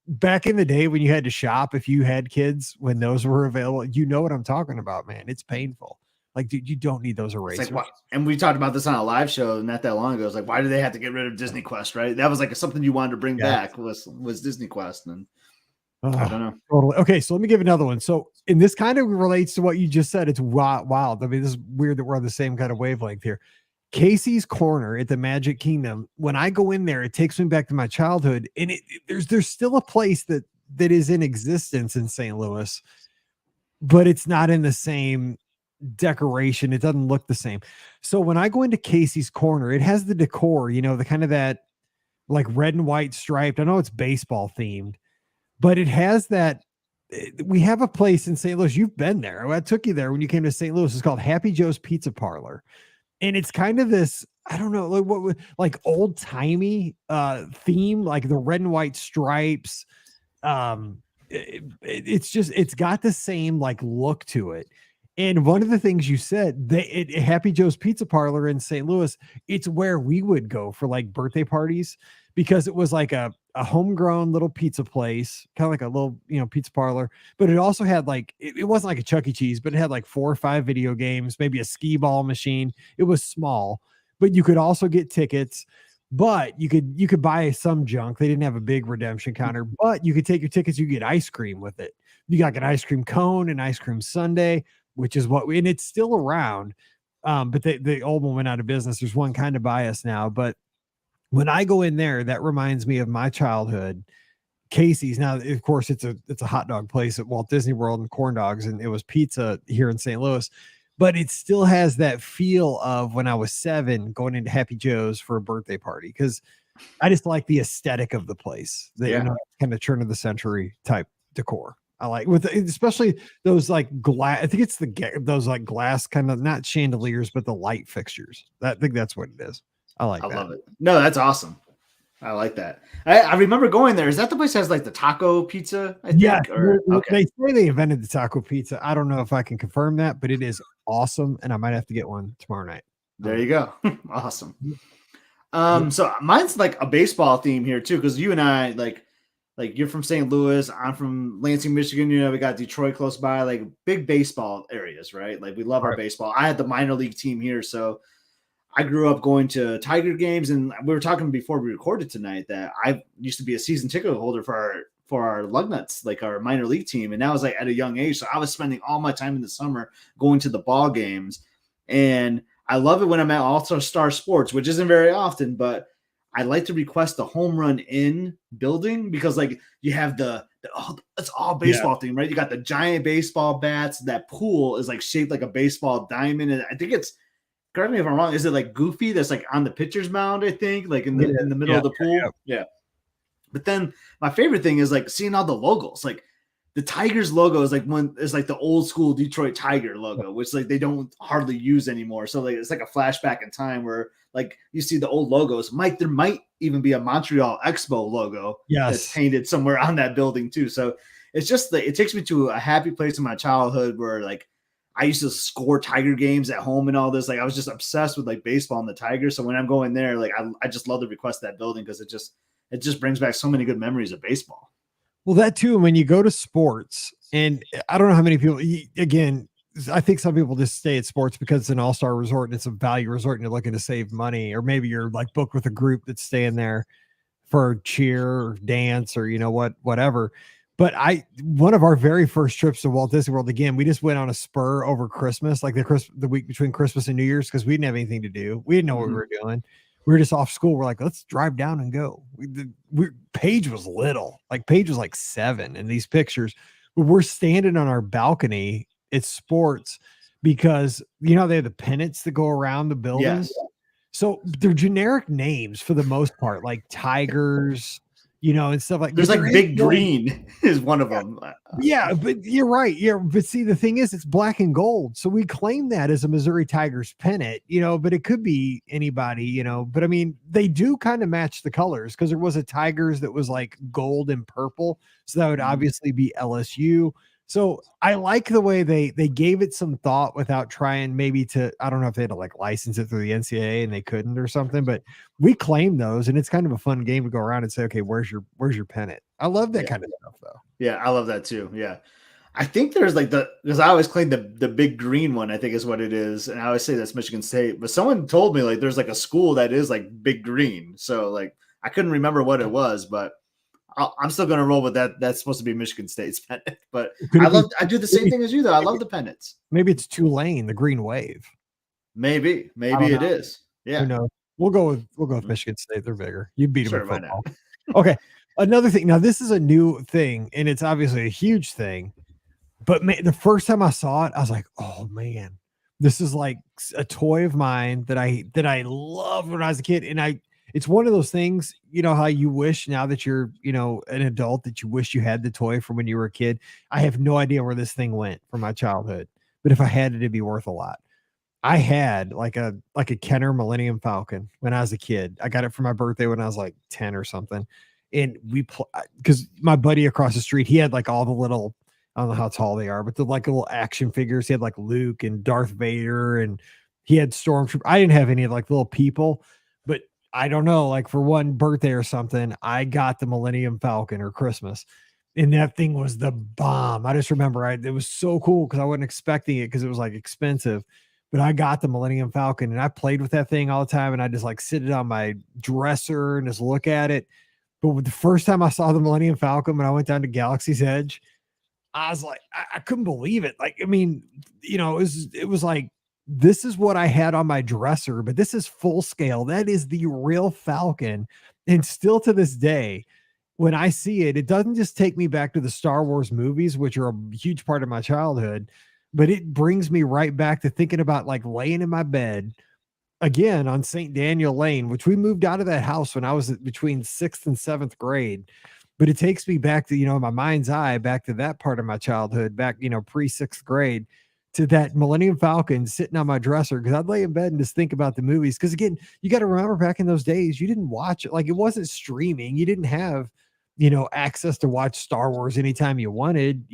back in the day when you had to shop, if you had kids, when those were available, you know what I'm talking about, man. It's painful. Like, dude, you don't need those erasers. Like, and we talked about this on a live show not that long ago. It's like, why do they have to get rid of Disney Quest, right? That was like something you wanted to bring back was Disney Quest. And I don't know. Totally. Okay, so let me give another one. So, and this kind of relates to what you just said. It's wild. I mean, this is weird that we're on the same kind of wavelength here. Casey's Corner at the Magic Kingdom. When I go in there, it takes me back to my childhood, and there's still a place that is in existence in St. Louis, but it's not in the same decoration. It doesn't look the same. So when I go into Casey's Corner, it has the decor, the kind of that like red and white striped. I know it's baseball themed, but it has that. We have a place in St. Louis. You've been there. I took you there when you came to St. Louis. It's called Happy Joe's Pizza Parlor. And it's kind of this, I don't know, like old timey theme, like the red and white stripes. It's got the same like look to it. And one of the things you said, Happy Joe's Pizza Parlor in St. Louis, it's where we would go for like birthday parties, because it was like a homegrown little pizza place, kind of like a little, pizza parlor. But it also had like, it wasn't like a Chuck E. Cheese, but it had like 4 or 5 video games, maybe a skee ball machine. It was small, but you could also get tickets. But you could buy some junk. They didn't have a big redemption counter, but you could take your tickets. You get ice cream with it. You got an ice cream cone and ice cream sundae, which is and it's still around. But the old one went out of business. There's one kind of by us now, but when I go in there, that reminds me of my childhood. Casey's. Now, of course, it's a hot dog place at Walt Disney World and corn dogs, and it was pizza here in St. Louis, but it still has that feel of when I was 7 going into Happy Joe's for a birthday party, because I just like the aesthetic of the place. Kind of turn of the century type decor. I like especially those like glass. I think it's those like glass kind of, not chandeliers, but the light fixtures. I think that's what it is. I love it. No, that's awesome. I like that. I remember going there. Is that the place that has like the taco pizza? I think? Yeah. Okay. They say they invented the taco pizza. I don't know if I can confirm that, but it is awesome. And I might have to get one tomorrow night. There you go. Awesome. Yeah. So mine's like a baseball theme here too, because you and I like you're from St. Louis, I'm from Lansing, Michigan. You know, we got Detroit close by, like big baseball areas, right? Like we love our Right. baseball. I had the minor league team here, so I grew up going to Tiger games, and we were talking before we recorded tonight that I used to be a season ticket holder for our Lugnuts, like our minor league team, and that was like at a young age. So I was spending all my time in the summer going to the ball games, and I love it when I'm at All Star Sports, which isn't very often, but I like to request the home run in building because like you have it's all baseball thing, right? You got the giant baseball bats. That pool is like shaped like a baseball diamond, and I think it's, correct me if I'm wrong, is it like Goofy that's like on the pitcher's mound, I think, like in the middle of the pool? Yeah. But then my favorite thing is like seeing all the logos. Like the Tigers logo is like the old school Detroit Tiger logo, which like they don't hardly use anymore. So like it's like a flashback in time where like you see the old logos. There might even be a Montreal Expo logo that's painted somewhere on that building too. So it's just it takes me to a happy place in my childhood where like I used to score Tiger games at home and all this. Like I was just obsessed with like baseball and the Tigers. So when I'm going there, like I just love to request that building because it just brings back so many good memories of baseball. Well, that too, when you go to sports, and I don't know how many people, again, I think some people just stay at sports because it's an all-star resort and it's a value resort and you're looking to save money, or maybe you're like booked with a group that's staying there for cheer or dance or, whatever. But one of our very first trips to Walt Disney World, again, we just went on a spur over Christmas, like the week between Christmas and New Year's, because we didn't have anything to do. We didn't know what we were doing. We were just off school. We're like, let's drive down and go. Paige was little, like Paige was like 7 in these pictures. But we're standing on our balcony at sports because they have the pennants that go around the building. Yes. So they're generic names for the most part, like Tigers, and stuff like. There's like Big Green is one of them. Yeah, but you're right. Yeah, but see, the thing is, it's black and gold, so we claim that as a Missouri Tigers pennant, but it could be anybody, But I mean, they do kind of match the colors because there was a Tigers that was like gold and purple, so that would obviously be LSU. So I like the way they gave it some thought without trying maybe to, I don't know if they had to like license it through the NCAA and they couldn't or something, but we claim those and it's kind of a fun game to go around and say, okay, where's your pennant? I love that kind of stuff though. Yeah, I love that too. Yeah. I think there's like because I always claim the Big Green one, I think is what it is. And I always say that's Michigan State, but someone told me like there's like a school that is like Big Green. So like I couldn't remember what it was, but I'm still going to roll with that. That's supposed to be Michigan State's pennant, but I do the same thing as you though. I love the pennants. Maybe it's Tulane, the Green Wave. Maybe it is. Yeah. Who knows? We'll go with Michigan State. They're bigger. You beat them in football. Okay. Another thing. Now this is a new thing, and it's obviously a huge thing. But the first time I saw it, I was like, "Oh man, this is like a toy of mine that I loved when I was a kid." And it's one of those things, how you wish now that you're, an adult that you wish you had the toy from when you were a kid. I have no idea where this thing went from my childhood, but if I had it, it'd be worth a lot. I had like a Kenner Millennium Falcon when I was a kid. I got it for my birthday when I was like 10 or something. And because my buddy across the street, he had like all the little, I don't know how tall they are, but the like little action figures. He had like Luke and Darth Vader, and he had Stormtrooper. I didn't have any of like little people, but I don't know, like for one birthday or something, I got the Millennium Falcon or Christmas, and that thing was the bomb. I just remember it was so cool because I wasn't expecting it because it was like expensive, but I got the Millennium Falcon and I played with that thing all the time, and I just like sit it on my dresser and just look at it. But the first time I saw the Millennium Falcon when I went down to Galaxy's Edge, I was like, I couldn't believe it. Like, I mean, it was like, this is what I had on my dresser, but this is full scale. That is the real Falcon. And still to this day, when I see it, it doesn't just take me back to the Star Wars movies, which are a huge part of my childhood, but it brings me right back to thinking about like laying in my bed again on St. Daniel Lane, which we moved out of that house when I was between 6th and 7th grade. But it takes me back to, my mind's eye, back to that part of my childhood, back, pre-6th grade, to that Millennium Falcon sitting on my dresser, because I'd lay in bed and just think about the movies. Because again, you got to remember back in those days, you didn't watch it. Like it wasn't streaming. You didn't have, access to watch Star Wars anytime you wanted.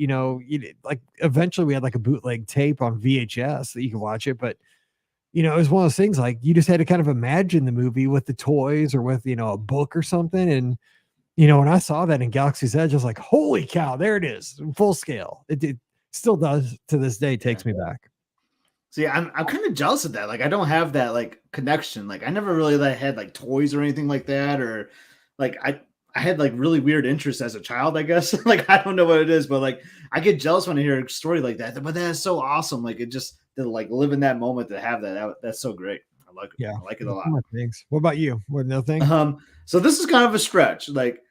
Like eventually we had like a bootleg tape on VHS that you could watch it. But, it was one of those things like you just had to kind of imagine the movie with the toys or with, a book or something. And, when I saw that in Galaxy's Edge, I was like, holy cow, there it is in full scale. It still does to this day, takes me back. See, I'm kind of jealous of that. Like, I don't have that like connection. Like, I never really had like toys or anything like that, or like I had like really weird interests as a child, I guess. Like, I don't know what it is, but like I get jealous when I hear a story like that. But that is so awesome. Like, it just to like live in that moment to have that's so great. I like it. Yeah, I like it a lot. Thanks. What about you? What no thing? So this is kind of a stretch. Like,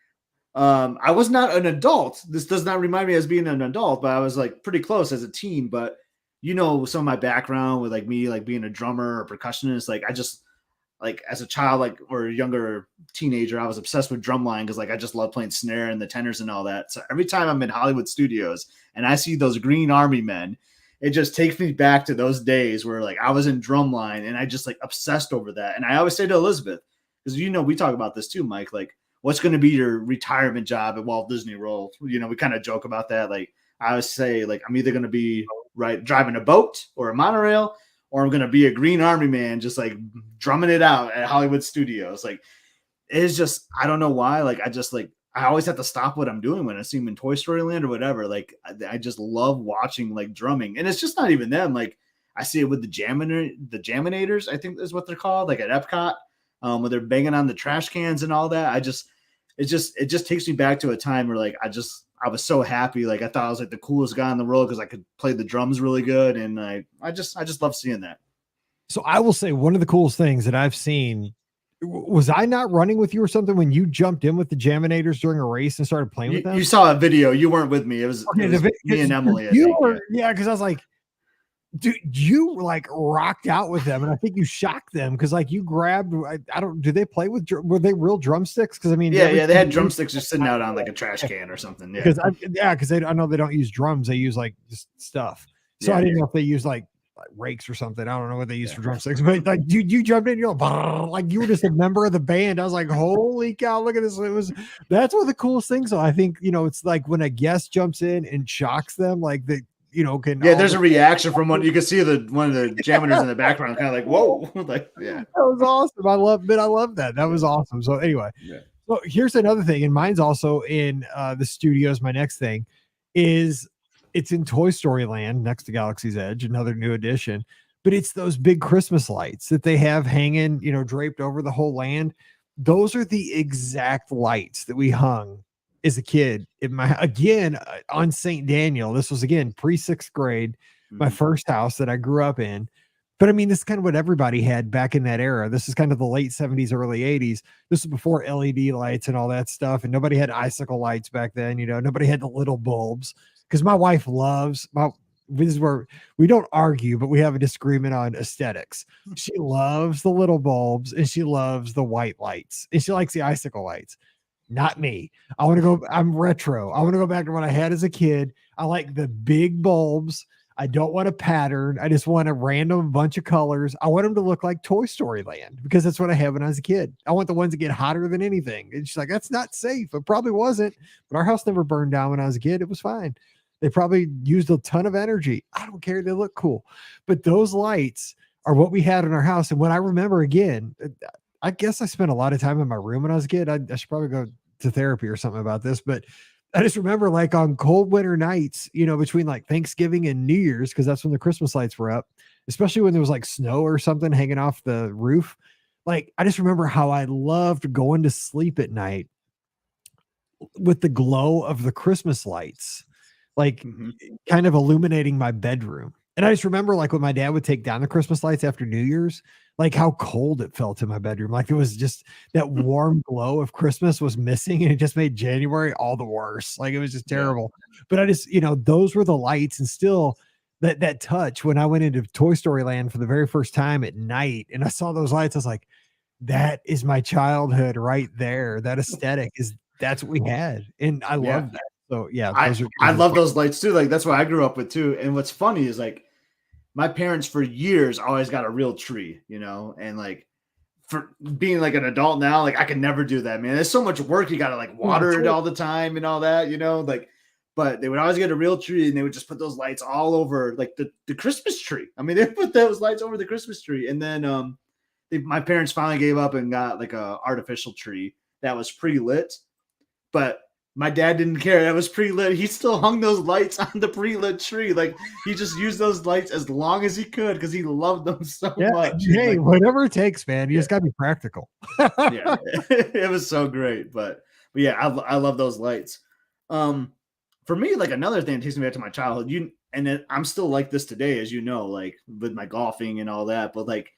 I was not an adult. This does not remind me as being an adult, but I was like pretty close as a teen. But some of my background with like me, like being a drummer or percussionist. Like, I just like as a child, like or a younger teenager, I was obsessed with drumline because like I just love playing snare and the tenors and all that. So every time I'm in Hollywood studios and I see those Green Army men, it just takes me back to those days where like I was in drumline and I just like obsessed over that. And I always say to Elizabeth, because we talk about this too, Mike, like what's going to be your retirement job at Walt Disney World? We kind of joke about that. Like I always say, like I'm either going to be driving a boat or a monorail, or I'm going to be a Green Army man, just like drumming it out at Hollywood studios. Like it's just, I don't know why. Like I always have to stop what I'm doing when I see them in Toy Story Land or whatever. Like I just love watching like drumming, and it's just not even them. Like I see it with the Jaminators, I think is what they're called, like at Epcot, where they're banging on the trash cans and all that. It just takes me back to a time where like I was so happy. Like I thought I was like the coolest guy in the world because I could play the drums really good, and I just love seeing that. So I will say one of the coolest things that I've seen. Was I not running with you or something when you jumped in with the Jaminators during a race and started playing with them? You saw a video. You weren't with me. It was me and Emily. Yeah, because I was like, dude, you like rocked out with them, and I think you shocked them because like you grabbed. I don't. Do they play with? Were they real drumsticks? Because I mean, yeah, they had drumsticks just sitting out on like a trash can or something. Yeah, because I know they don't use drums. They use like just stuff. So I didn't know if they use like rakes or something. I don't know what they use for drumsticks, but like you jumped in, you're like you were just a member of the band. I was like, holy cow, look at this. That's one of the coolest things. So I think it's like when a guest jumps in and shocks them, like the there's a reaction from one. You can see one of the Jaminators in the background, kind of like, whoa, like that was awesome. I love that. That was awesome. So anyway, so here's another thing, and mine's also in the studios. My next thing is it's in Toy Story Land next to Galaxy's Edge, another new addition. But it's those big Christmas lights that they have hanging, draped over the whole land. Those are the exact lights that we hung as a kid on St. Daniel. This was again pre-6th grade, my first house that I grew up in. But I mean, this is kind of what everybody had back in that era. This is kind of the late 70s, early 80s. This is before LED lights and all that stuff. And nobody had icicle lights back then. Nobody had the little bulbs. Because my wife this is where we don't argue, but we have a disagreement on aesthetics. She loves the little bulbs and she loves the white lights and she likes the icicle lights. Not me. I'm retro. I want to go back to what I had as a kid. I like the big bulbs. I don't want a pattern. I just want a random bunch of colors. I want them to look like Toy Story Land because that's what I had when I was a kid. I want the ones that get hotter than anything. And she's like, that's not safe. It probably wasn't, but our house never burned down when I was a kid. It was fine. They probably used a ton of energy. I don't care. They look cool. But those lights are what we had in our house. And when I remember again, I guess I spent a lot of time in my room when I was a kid. I should probably go to therapy or something about this, but I just remember like on cold winter nights, between like Thanksgiving and New Year's, because that's when the Christmas lights were up, especially when there was like snow or something hanging off the roof. Like, I just remember how I loved going to sleep at night with the glow of the Christmas lights, like kind of illuminating my bedroom. And I just remember like when my dad would take down the Christmas lights after New Year's, like how cold it felt in my bedroom. Like it was just that warm glow of Christmas was missing, and it just made January all the worse. Like it was just terrible. But I just, those were the lights, and still that touch when I went into Toy Story Land for the very first time at night and I saw those lights, I was like, that is my childhood right there. That aesthetic that's what we had. And I love that. So yeah, I love those lights too. Like that's what I grew up with too. And what's funny is like my parents for years always got a real tree, and like for being like an adult now, like I can never do that, man. There's so much work. You got to like water it all the time and all that, like, but they would always get a real tree and they would just put those lights all over like the Christmas tree. I mean, they put those lights over the Christmas tree. And then my parents finally gave up and got like a artificial tree that was pre-lit, but my dad didn't care. That was pre-lit. He still hung those lights on the pre-lit tree. Like he just used those lights as long as he could because he loved them so much. Hey, like, whatever it takes, man. You just got to be practical. Yeah, it was so great. But yeah, I love those lights. For me, like another thing that takes me back to my childhood. I'm still like this today, as you know, like with my golfing and all that. But like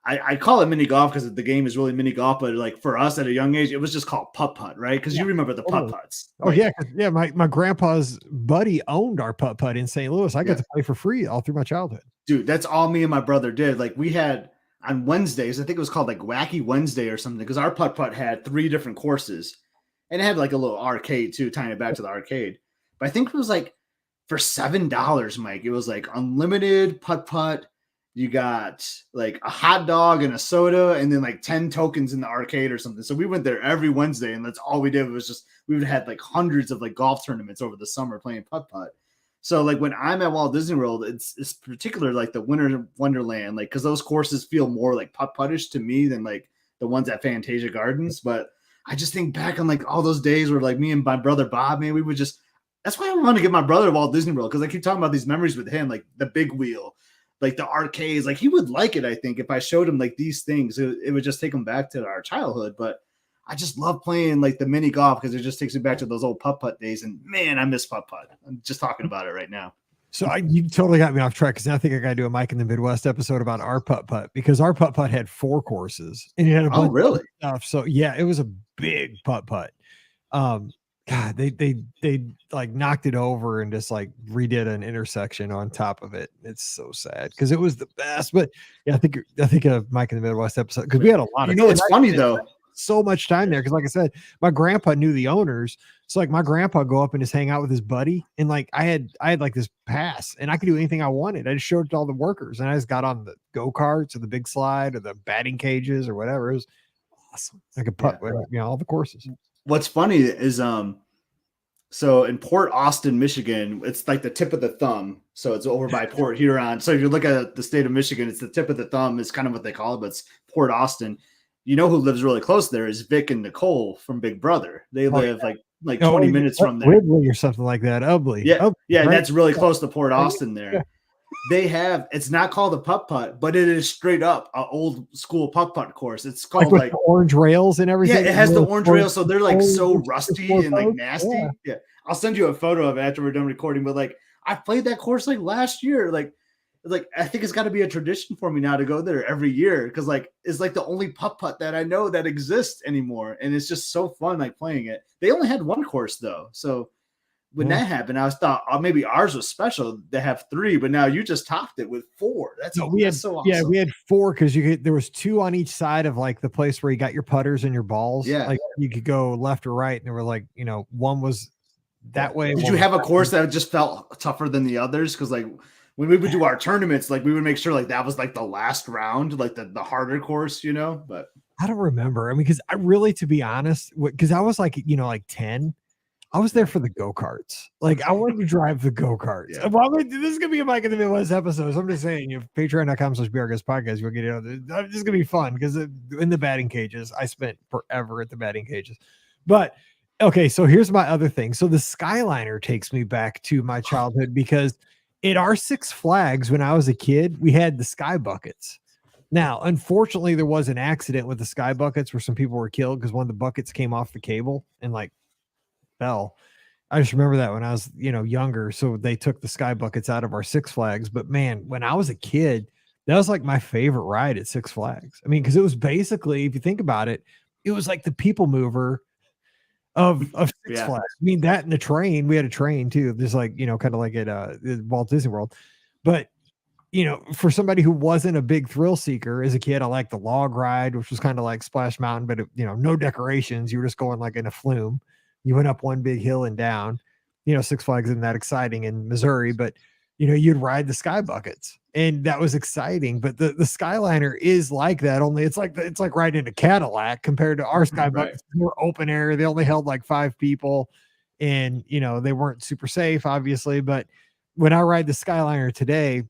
I call it mini golf because the game is really mini golf, but like for us at a young age, it was just called putt-putt, right? Because you remember the putt-putts. Oh, like, yeah. My grandpa's buddy owned our putt-putt in St. Louis. I got to play for free all through my childhood. Dude, that's all me and my brother did. Like we had on Wednesdays, I think it was called like Wacky Wednesday or something, because our putt-putt had 3 different courses. And it had like a little arcade too, tying it back to the arcade. But I think it was like for $7, Mike. It was like unlimited putt-putt. You got like a hot dog and a soda and then like 10 tokens in the arcade or something. So we went there every Wednesday and that's all we did was just, we would have like hundreds of like golf tournaments over the summer playing putt-putt. So like when I'm at Walt Disney World, it's particular like the Winter Wonderland, like, cause those courses feel more like putt-puttish to me than like the ones at Fantasia Gardens. But I just think back on like all those days where like me and my brother Bob, man, we would just, that's why I want to get my brother to Walt Disney World. Cause I keep talking about these memories with him, like the big wheel, like the arcades, like he would like it. I think if I showed him like these things, it would just take him back to our childhood. But I just love playing like the mini golf because it just takes me back to those old putt-putt days. And man, I miss putt-putt. I'm just talking about it right now. So you totally got me off track because I think I got to do a Mike in the Midwest episode about our putt-putt because our putt-putt had 4 courses and it had a bunch of stuff. So yeah, it was a big putt-putt. God, they like knocked it over and just like redid an intersection on top of it. It's so sad because it was the best. But yeah, I think of Mike in the Midwest episode because we had a lot of. You know, it's funny though. So much time there because, like I said, my grandpa knew the owners. So like my grandpa go up and just hang out with his buddy, and like I had like this pass, and I could do anything I wanted. I just showed it to all the workers, and I just got on the go karts or the big slide or the batting cages or whatever. It was awesome. I could putt, all the courses. What's funny is so in Port Austin, Michigan, it's like the tip of the thumb. So it's over by Port Huron. So if you look at the state of Michigan, it's the tip of the thumb is kind of what they call it, but it's Port Austin. You know who lives really close there is Vic and Nicole from Big Brother. They live like 20 minutes from there. Ridley or something like that. Ubley. Yeah. Ubley, yeah. right? That's really close to Port Austin there. Yeah. They have, it's not called a putt-putt, but it is straight up an old school putt-putt course. It's called like orange rails and everything. Yeah, it has the orange rails. So they're like so rusty and like nasty. Yeah. I'll send you a photo of it after we're done recording, but like I played that course like last year. Like I think it's got to be a tradition for me now to go there every year because like it's like the only putt-putt that I know that exists anymore, and it's just so fun like playing it. They only had 1 course though, so when that happened, I was thought maybe ours was special. They have 3, but now you just topped it with 4. That's so awesome. Yeah, we had 4 because there was 2 on each side of like the place where you got your putters and your balls. Yeah, like you could go left or right, and there were like one was that way. Did you have a course that just felt tougher than the others? Because like when we would do our tournaments, like we would make sure like that was like the last round, like the harder course, but I don't remember. I mean, because I really, to be honest, because I was like, like 10, I was there for the go-karts. Like I wanted to drive the go-karts. Yeah. Well, this is going to be a Mike in the Midwest episode. So I'm just saying, patreon.com/BRGuestPodcast, you'll get it. This is going to be fun because in the batting cages, I spent forever at the batting cages. But okay, so here's my other thing. So the Skyliner takes me back to my childhood because at our Six Flags, when I was a kid, we had the sky buckets. Now, unfortunately, there was an accident with the sky buckets where some people were killed because one of the buckets came off the cable and like fell. I just remember that when I was, younger. So they took the sky buckets out of our Six Flags. But man, when I was a kid, that was like my favorite ride at Six Flags. I mean, because it was basically, if you think about it, it was like the people mover of Six Flags. I mean, that and the train, we had a train too, just like kind of like at Walt Disney World. But for somebody who wasn't a big thrill seeker as a kid, I liked the log ride, which was kind of like Splash Mountain, but no decorations. You were just going like in a flume. You went up one big hill and down. Six Flags isn't that exciting in Missouri, but you'd ride the sky buckets, and that was exciting. But the Skyliner is like that, only it's like riding a Cadillac compared to our sky buckets. They were open air. They only held like 5 people, and they weren't super safe, obviously. But when I ride the Skyliner today,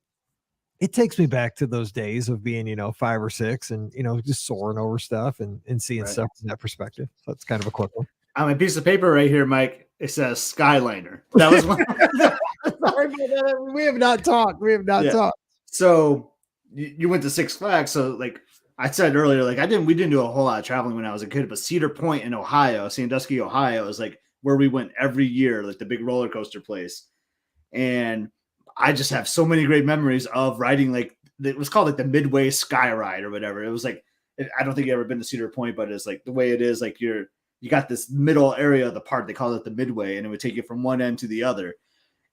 it takes me back to those days of being 5 or 6 and just soaring over stuff and seeing stuff from that perspective. So that's kind of a quick one. On my piece of paper right here, Mike, it says Skyliner. That was one. Sorry about that. We have not talked. Talked. So you went to Six Flags. So like I said earlier, like we didn't do a whole lot of traveling when I was a kid, but Cedar Point in Ohio, Sandusky, Ohio is like where we went every year, like the big roller coaster place. And I just have so many great memories of riding, like it was called like the Midway Sky Ride or whatever. It was like, I don't think you ever been to Cedar Point, but it's like the way it is, like you got this middle area of the park. They call it the Midway, and it would take you from one end to the other.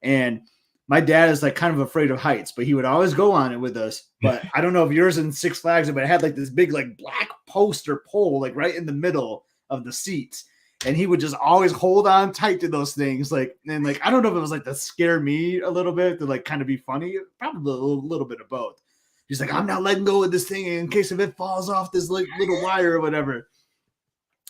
And my dad is like kind of afraid of heights, but he would always go on it with us. But I don't know if yours in Six Flags, but it had like this big like black poster pole like right in the middle of the seats. And he would just always hold on tight to those things. Like, and like, I don't know if it was like to scare me a little bit, to like kind of be funny, probably a little bit of both. He's like, I'm not letting go of this thing in case if it falls off this like little wire or whatever.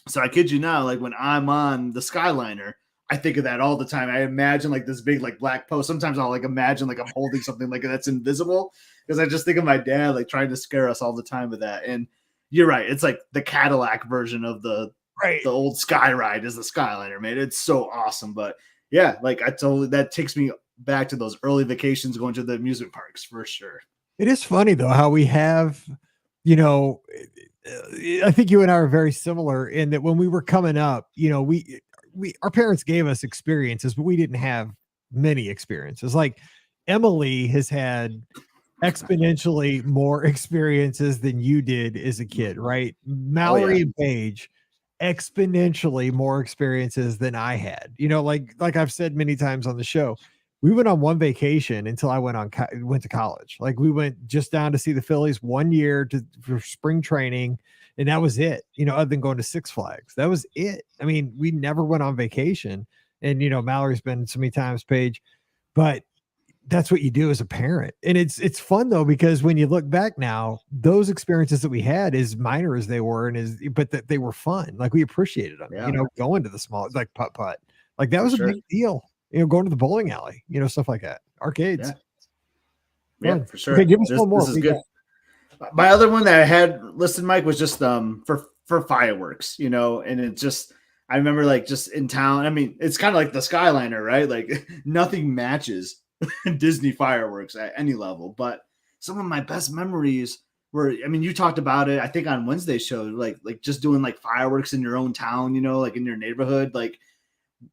So I kid you not, like when I'm on the Skyliner, I think of that all the time. I imagine like this big like black post. Sometimes I'll like imagine like I'm holding something like that's invisible, because I just think of my dad like trying to scare us all the time with that. And you're right, it's like the Cadillac version of the old Sky Ride is the Skyliner, man. It's so awesome. But yeah, like that takes me back to those early vacations going to the amusement parks for sure. It is funny though how we have, I think you and I are very similar in that when we were coming up, our parents gave us experiences, but we didn't have many experiences. Like Emily has had exponentially more experiences than you did as a kid, right? Mallory and Paige, exponentially more experiences than I had. Like I've said many times on the show, we went on one vacation until I went to college. Like we went just down to see the Phillies 1 year for spring training. And that was it, other than going to Six Flags. That was it. I mean, we never went on vacation. And, Mallory's been so many times, Paige, but that's what you do as a parent. And it's fun though, because when you look back now, those experiences that we had, as minor as they were, but that they were fun. Like we appreciated them, going to the small, like putt, like that was a big deal, going to the bowling alley, stuff like that. Arcades. Yeah, for sure. Okay, give us one more. This is good. My other one that I had listed, Mike, was just for fireworks, and it just, I remember like just in town. I mean, it's kind of like the Skyliner, right? Like nothing matches Disney fireworks at any level. But some of my best memories were, I mean, you talked about it, I think on Wednesday's show, like just doing like fireworks in your own town, like in your neighborhood. Like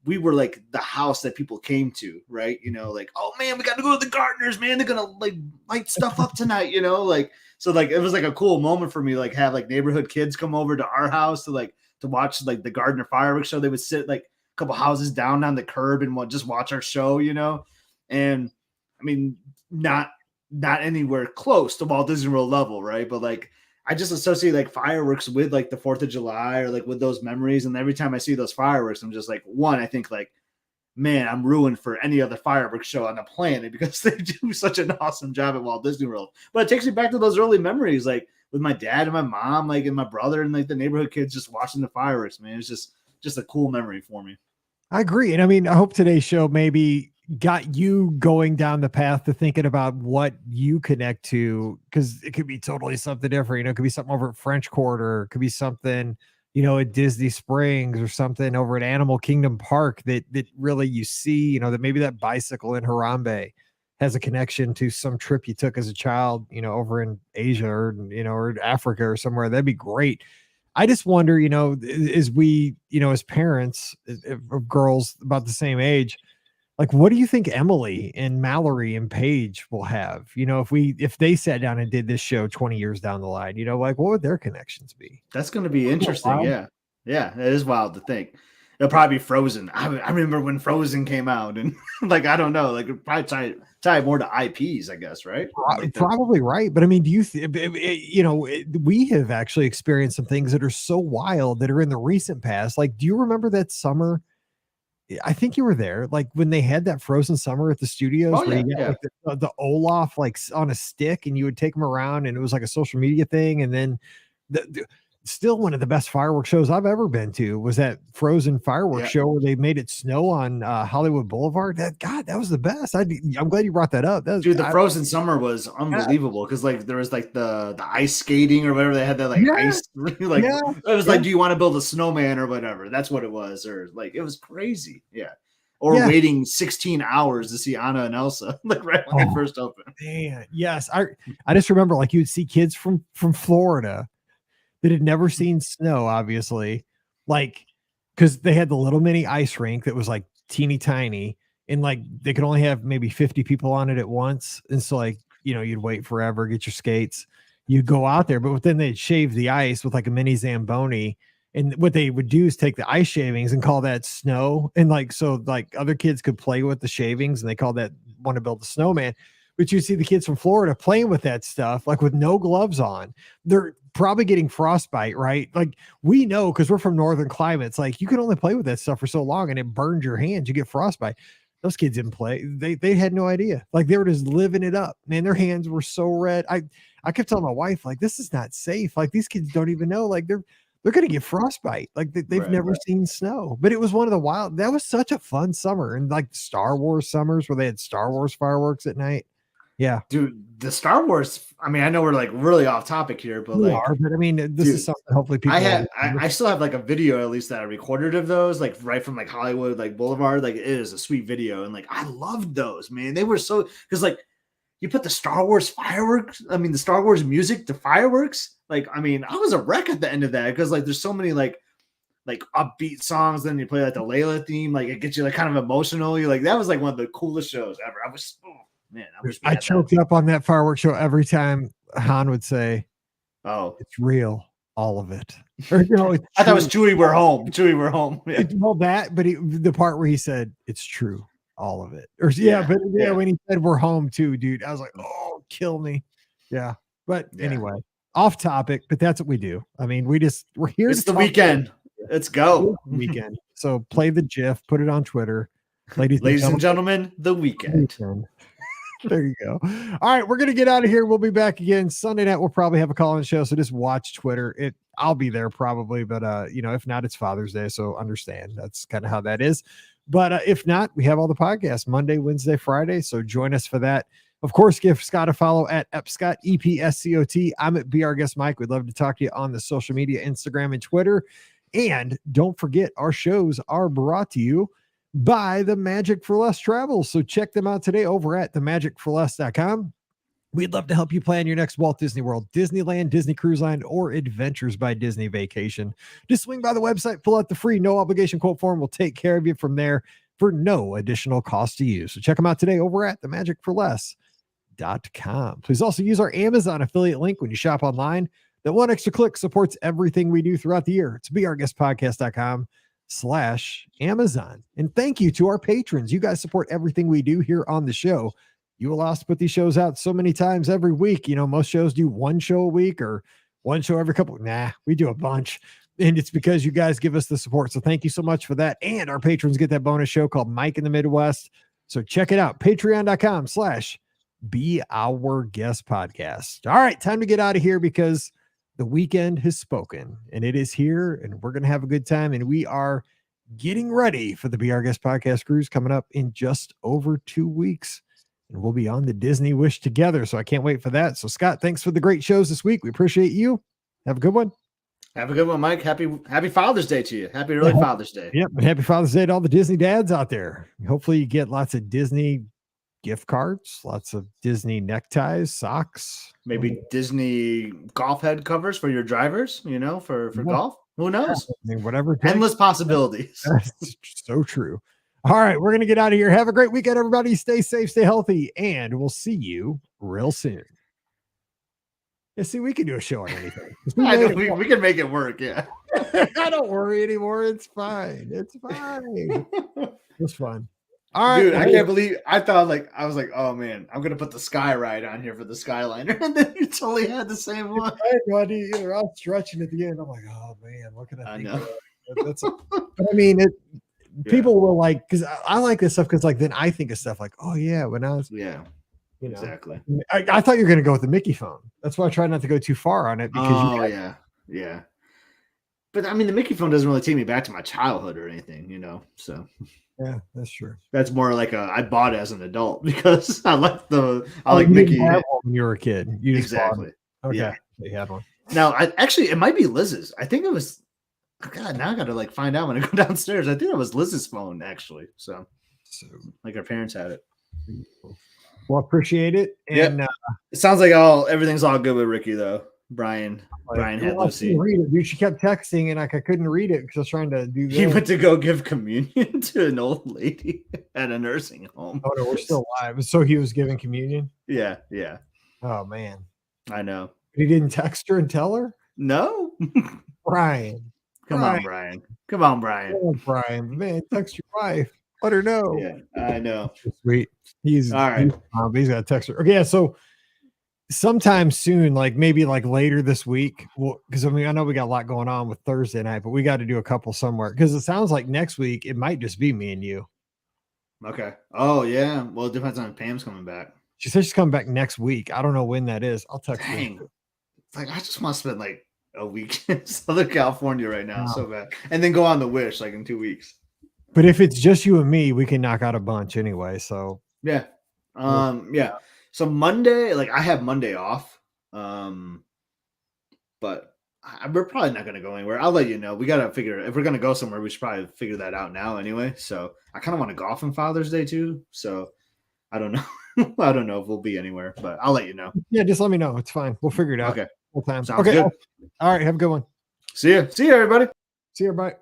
we were like the house that people came to, right? Like, oh man, we got to go to the Gardeners, man. They're going to like light stuff up tonight, like, so like, it was like a cool moment for me, like have like neighborhood kids come over to our house to watch like the Gardner fireworks show. They would sit like a couple houses down on the curb and just watch our show, and I mean, not anywhere close to Walt Disney World level. Right. But like, I just associate like fireworks with like the 4th of July or like with those memories. And every time I see those fireworks, I'm just like, one, I think like, man, I'm ruined for any other fireworks show on the planet because they do such an awesome job at Walt Disney World. But it takes me back to those early memories, like with my dad and my mom, like and my brother and like the neighborhood kids just watching the fireworks, man. It's just a cool memory for me. I agree. And I mean, I hope today's show maybe got you going down the path to thinking about what you connect to, because it could be totally something different. It could be something over at French Quarter, it could be something, at Disney Springs or something over at Animal Kingdom Park that really you see, that maybe that bicycle in Harambe has a connection to some trip you took as a child, over in Asia or, or Africa or somewhere. That'd be great. I just wonder, as we, as parents of girls about the same age, like, what do you think Emily and Mallory and Paige will have? If they sat down and did this show 20 years down the line, like what would their connections be? That's going to be interesting. Yeah. Yeah. It is wild to think. It'll probably be Frozen. I remember when Frozen came out and like, I don't know, like probably tie more to IPs, I guess. Right. Like probably right. But I mean, do you we have actually experienced some things that are so wild that are in the recent past. Like, do you remember that summer? I think you were there, like when they had that Frozen summer at the studios, where you got like the Olaf like on a stick, and you would take them around, and it was like a social media thing. And then still one of the best fireworks shows I've ever been to was that Frozen fireworks show where they made it snow on Hollywood Boulevard. That was the best. I'm glad you brought that up. Dude, the Frozen summer was unbelievable because like there was like the ice skating or whatever. They had that like ice like it was like, do you want to build a snowman or whatever? That's what it was, or like it was crazy. Yeah. Or waiting 16 hours to see Anna and Elsa like right when they first opened. Man, yes. I just remember like you'd see kids from Florida that had never seen snow, obviously, like because they had the little mini ice rink that was like teeny tiny, and like they could only have maybe 50 people on it at once. And so, like, you'd wait forever, get your skates, you'd go out there, but then they'd shave the ice with like a mini Zamboni. And what they would do is take the ice shavings and call that snow. And like, so like other kids could play with the shavings and they call that want to build a snowman. But you see the kids from Florida playing with that stuff, like with no gloves on. They're probably getting frostbite, right? Like we know because we're from northern climates, like you can only play with that stuff for so long and it burns your hands. You get frostbite. Those kids didn't play. They had no idea. Like they were just living it up. Man, their hands were so red. I kept telling my wife, like, this is not safe. Like these kids don't even know. Like they're going to get frostbite. Like they've never seen snow. But it was one of the that was such a fun summer. And like Star Wars summers where they had Star Wars fireworks at night. Yeah, dude, the Star Wars. I mean, I know we're like really off topic here, but but I mean, this is something hopefully people. I still have like a video at least that I recorded of those, like right from like Hollywood, like Boulevard. Like it is a sweet video, and like I loved those, man. They were so because like you put the Star Wars fireworks. I mean, the Star Wars music to fireworks. Like, I mean, I was a wreck at the end of that because like there's so many like upbeat songs. Then you play like the Layla theme, like it gets you like kind of emotional. You like that was like one of the coolest shows ever. I was. Man, I choked up on that fireworks show every time Han would say, "Oh, it's real, all of it." Or, I thought it was Chewie, we're home. Chewie, we're home. Yeah. Well, that, but the part where he said, "It's true, all of it." Or when he said, "We're home too," dude, I was like, "Oh, kill me." Yeah, but anyway, off topic, but that's what we do. I mean, we're here. It's the weekend. Let's go. Weekend. So play the GIF, put it on Twitter, ladies and gentlemen. The weekend. There you go. All right, we're gonna get out of here. We'll be back again Sunday night. We'll probably have a call-in show, so just watch Twitter. I'll be there probably, but if not, it's Father's Day, so understand that's kind of how that is. But if not, we have all the podcasts Monday, Wednesday, Friday. So join us for that. Of course, give Scott a follow at Epscott, EPSCOT. I'm at Be Our Guest Mike. We'd love to talk to you on the social media, Instagram and Twitter. And don't forget, our shows are brought to you by the Magic for Less Travel. So check them out today over at themagicforless.com. We'd love to help you plan your next Walt Disney World, Disneyland, Disney Cruise Line, or Adventures by Disney vacation. Just swing by the website, fill out the free no obligation quote form. We'll take care of you from there for no additional cost to you. So check them out today over at themagicforless.com. Please also use our Amazon affiliate link when you shop online. That one extra click supports everything we do throughout the year. It's beourguestpodcast.com/Amazon. And thank you to our patrons. You guys support everything we do here on the show. You allow us to put these shows out so many times every week. Most shows do one show a week or one show every couple. Nah, we do a bunch. And it's because you guys give us the support. So thank you so much for that. And our patrons get that bonus show called Mike in the Midwest. So check it out. Patreon.com/beourguestpodcast. All right, time to get out of here because the weekend has spoken and it is here and we're going to have a good time. And we are getting ready for the Be Our Guest podcast cruise coming up in just over 2 weeks. And we'll be on the Disney Wish together. So I can't wait for that. So Scott, thanks for the great shows this week. We appreciate you. Have a good one. Have a good one, Mike. Happy Father's Day to you. Happy early Father's Day. Yep. And happy Father's Day to all the Disney dads out there. Hopefully you get lots of Disney gift cards, lots of Disney neckties, socks, maybe Disney golf head covers for your drivers, for golf. Who knows? Whatever. Endless possibilities. That's so true. All right, we're going to get out of here. Have a great weekend, everybody. Stay safe, stay healthy, and we'll see you real soon. Yeah, see, we can do a show on anything. We can make it work, yeah. I don't worry anymore. It's fine. It's fine. It's fun. All right. Dude, I can't believe I was like, oh man, I'm gonna put the Sky Ride on here for the Skyliner, and then you totally had the same one. Buddy, I was stretching at the end. I'm like, oh man, what can I think know. But I mean, people will like because I like this stuff because like then I think of stuff like, oh yeah, when I was exactly. I thought you were gonna go with the Mickey phone. That's why I try not to go too far on it because yeah. But I mean, the Mickey phone doesn't really take me back to my childhood or anything, you know. So Yeah, that's true. that's more like I bought it as an adult because I like Oh, Mickey. didn't have one when you were a kid. You just bought Exactly. it. Okay, Yeah. you had one. Now, it might be Liz's. I think it was. God, now I got to like find out when I go downstairs. I think it was Liz's phone actually. So like our parents had it. Well, appreciate it. And It sounds like everything's all good with Ricky though. Brian had Lucy. Read it, dude. She kept texting, and I couldn't read it because I was trying to do. He went to go give communion to an old lady at a nursing home. Oh no, we're still alive. So he was giving communion. Yeah. Oh man, I know. He didn't text her and tell her. No, Brian. Come on, Brian. Oh, Brian, man, text your wife. Let her know. Yeah, I know. Sweet. He's all right. He's got to text her. Okay, yeah, so sometime soon, like maybe like later this week, because I mean I know we got a lot going on with Thursday night, but we got to do a couple somewhere because it sounds like next week it might just be me and you. Okay. Oh yeah. Well, it depends on if Pam's coming back. She said she's coming back next week. I don't know when that is. I'll text you. It's like I just want to spend like a week in Southern California right now, so bad, and then go on the Wish like in 2 weeks. But if it's just you and me, we can knock out a bunch anyway. So yeah. So Monday, like I have Monday off. But we're probably not going to go anywhere. I'll let you know. We got to figure if we're going to go somewhere, we should probably figure that out now anyway. So I kind of want to golf on Father's Day too. So I don't know. I don't know if we'll be anywhere, but I'll let you know. Yeah, just let me know. It's fine. We'll figure it out. Okay. Full time. Sounds good. All right. Have a good one. See you, everybody. See you, everybody.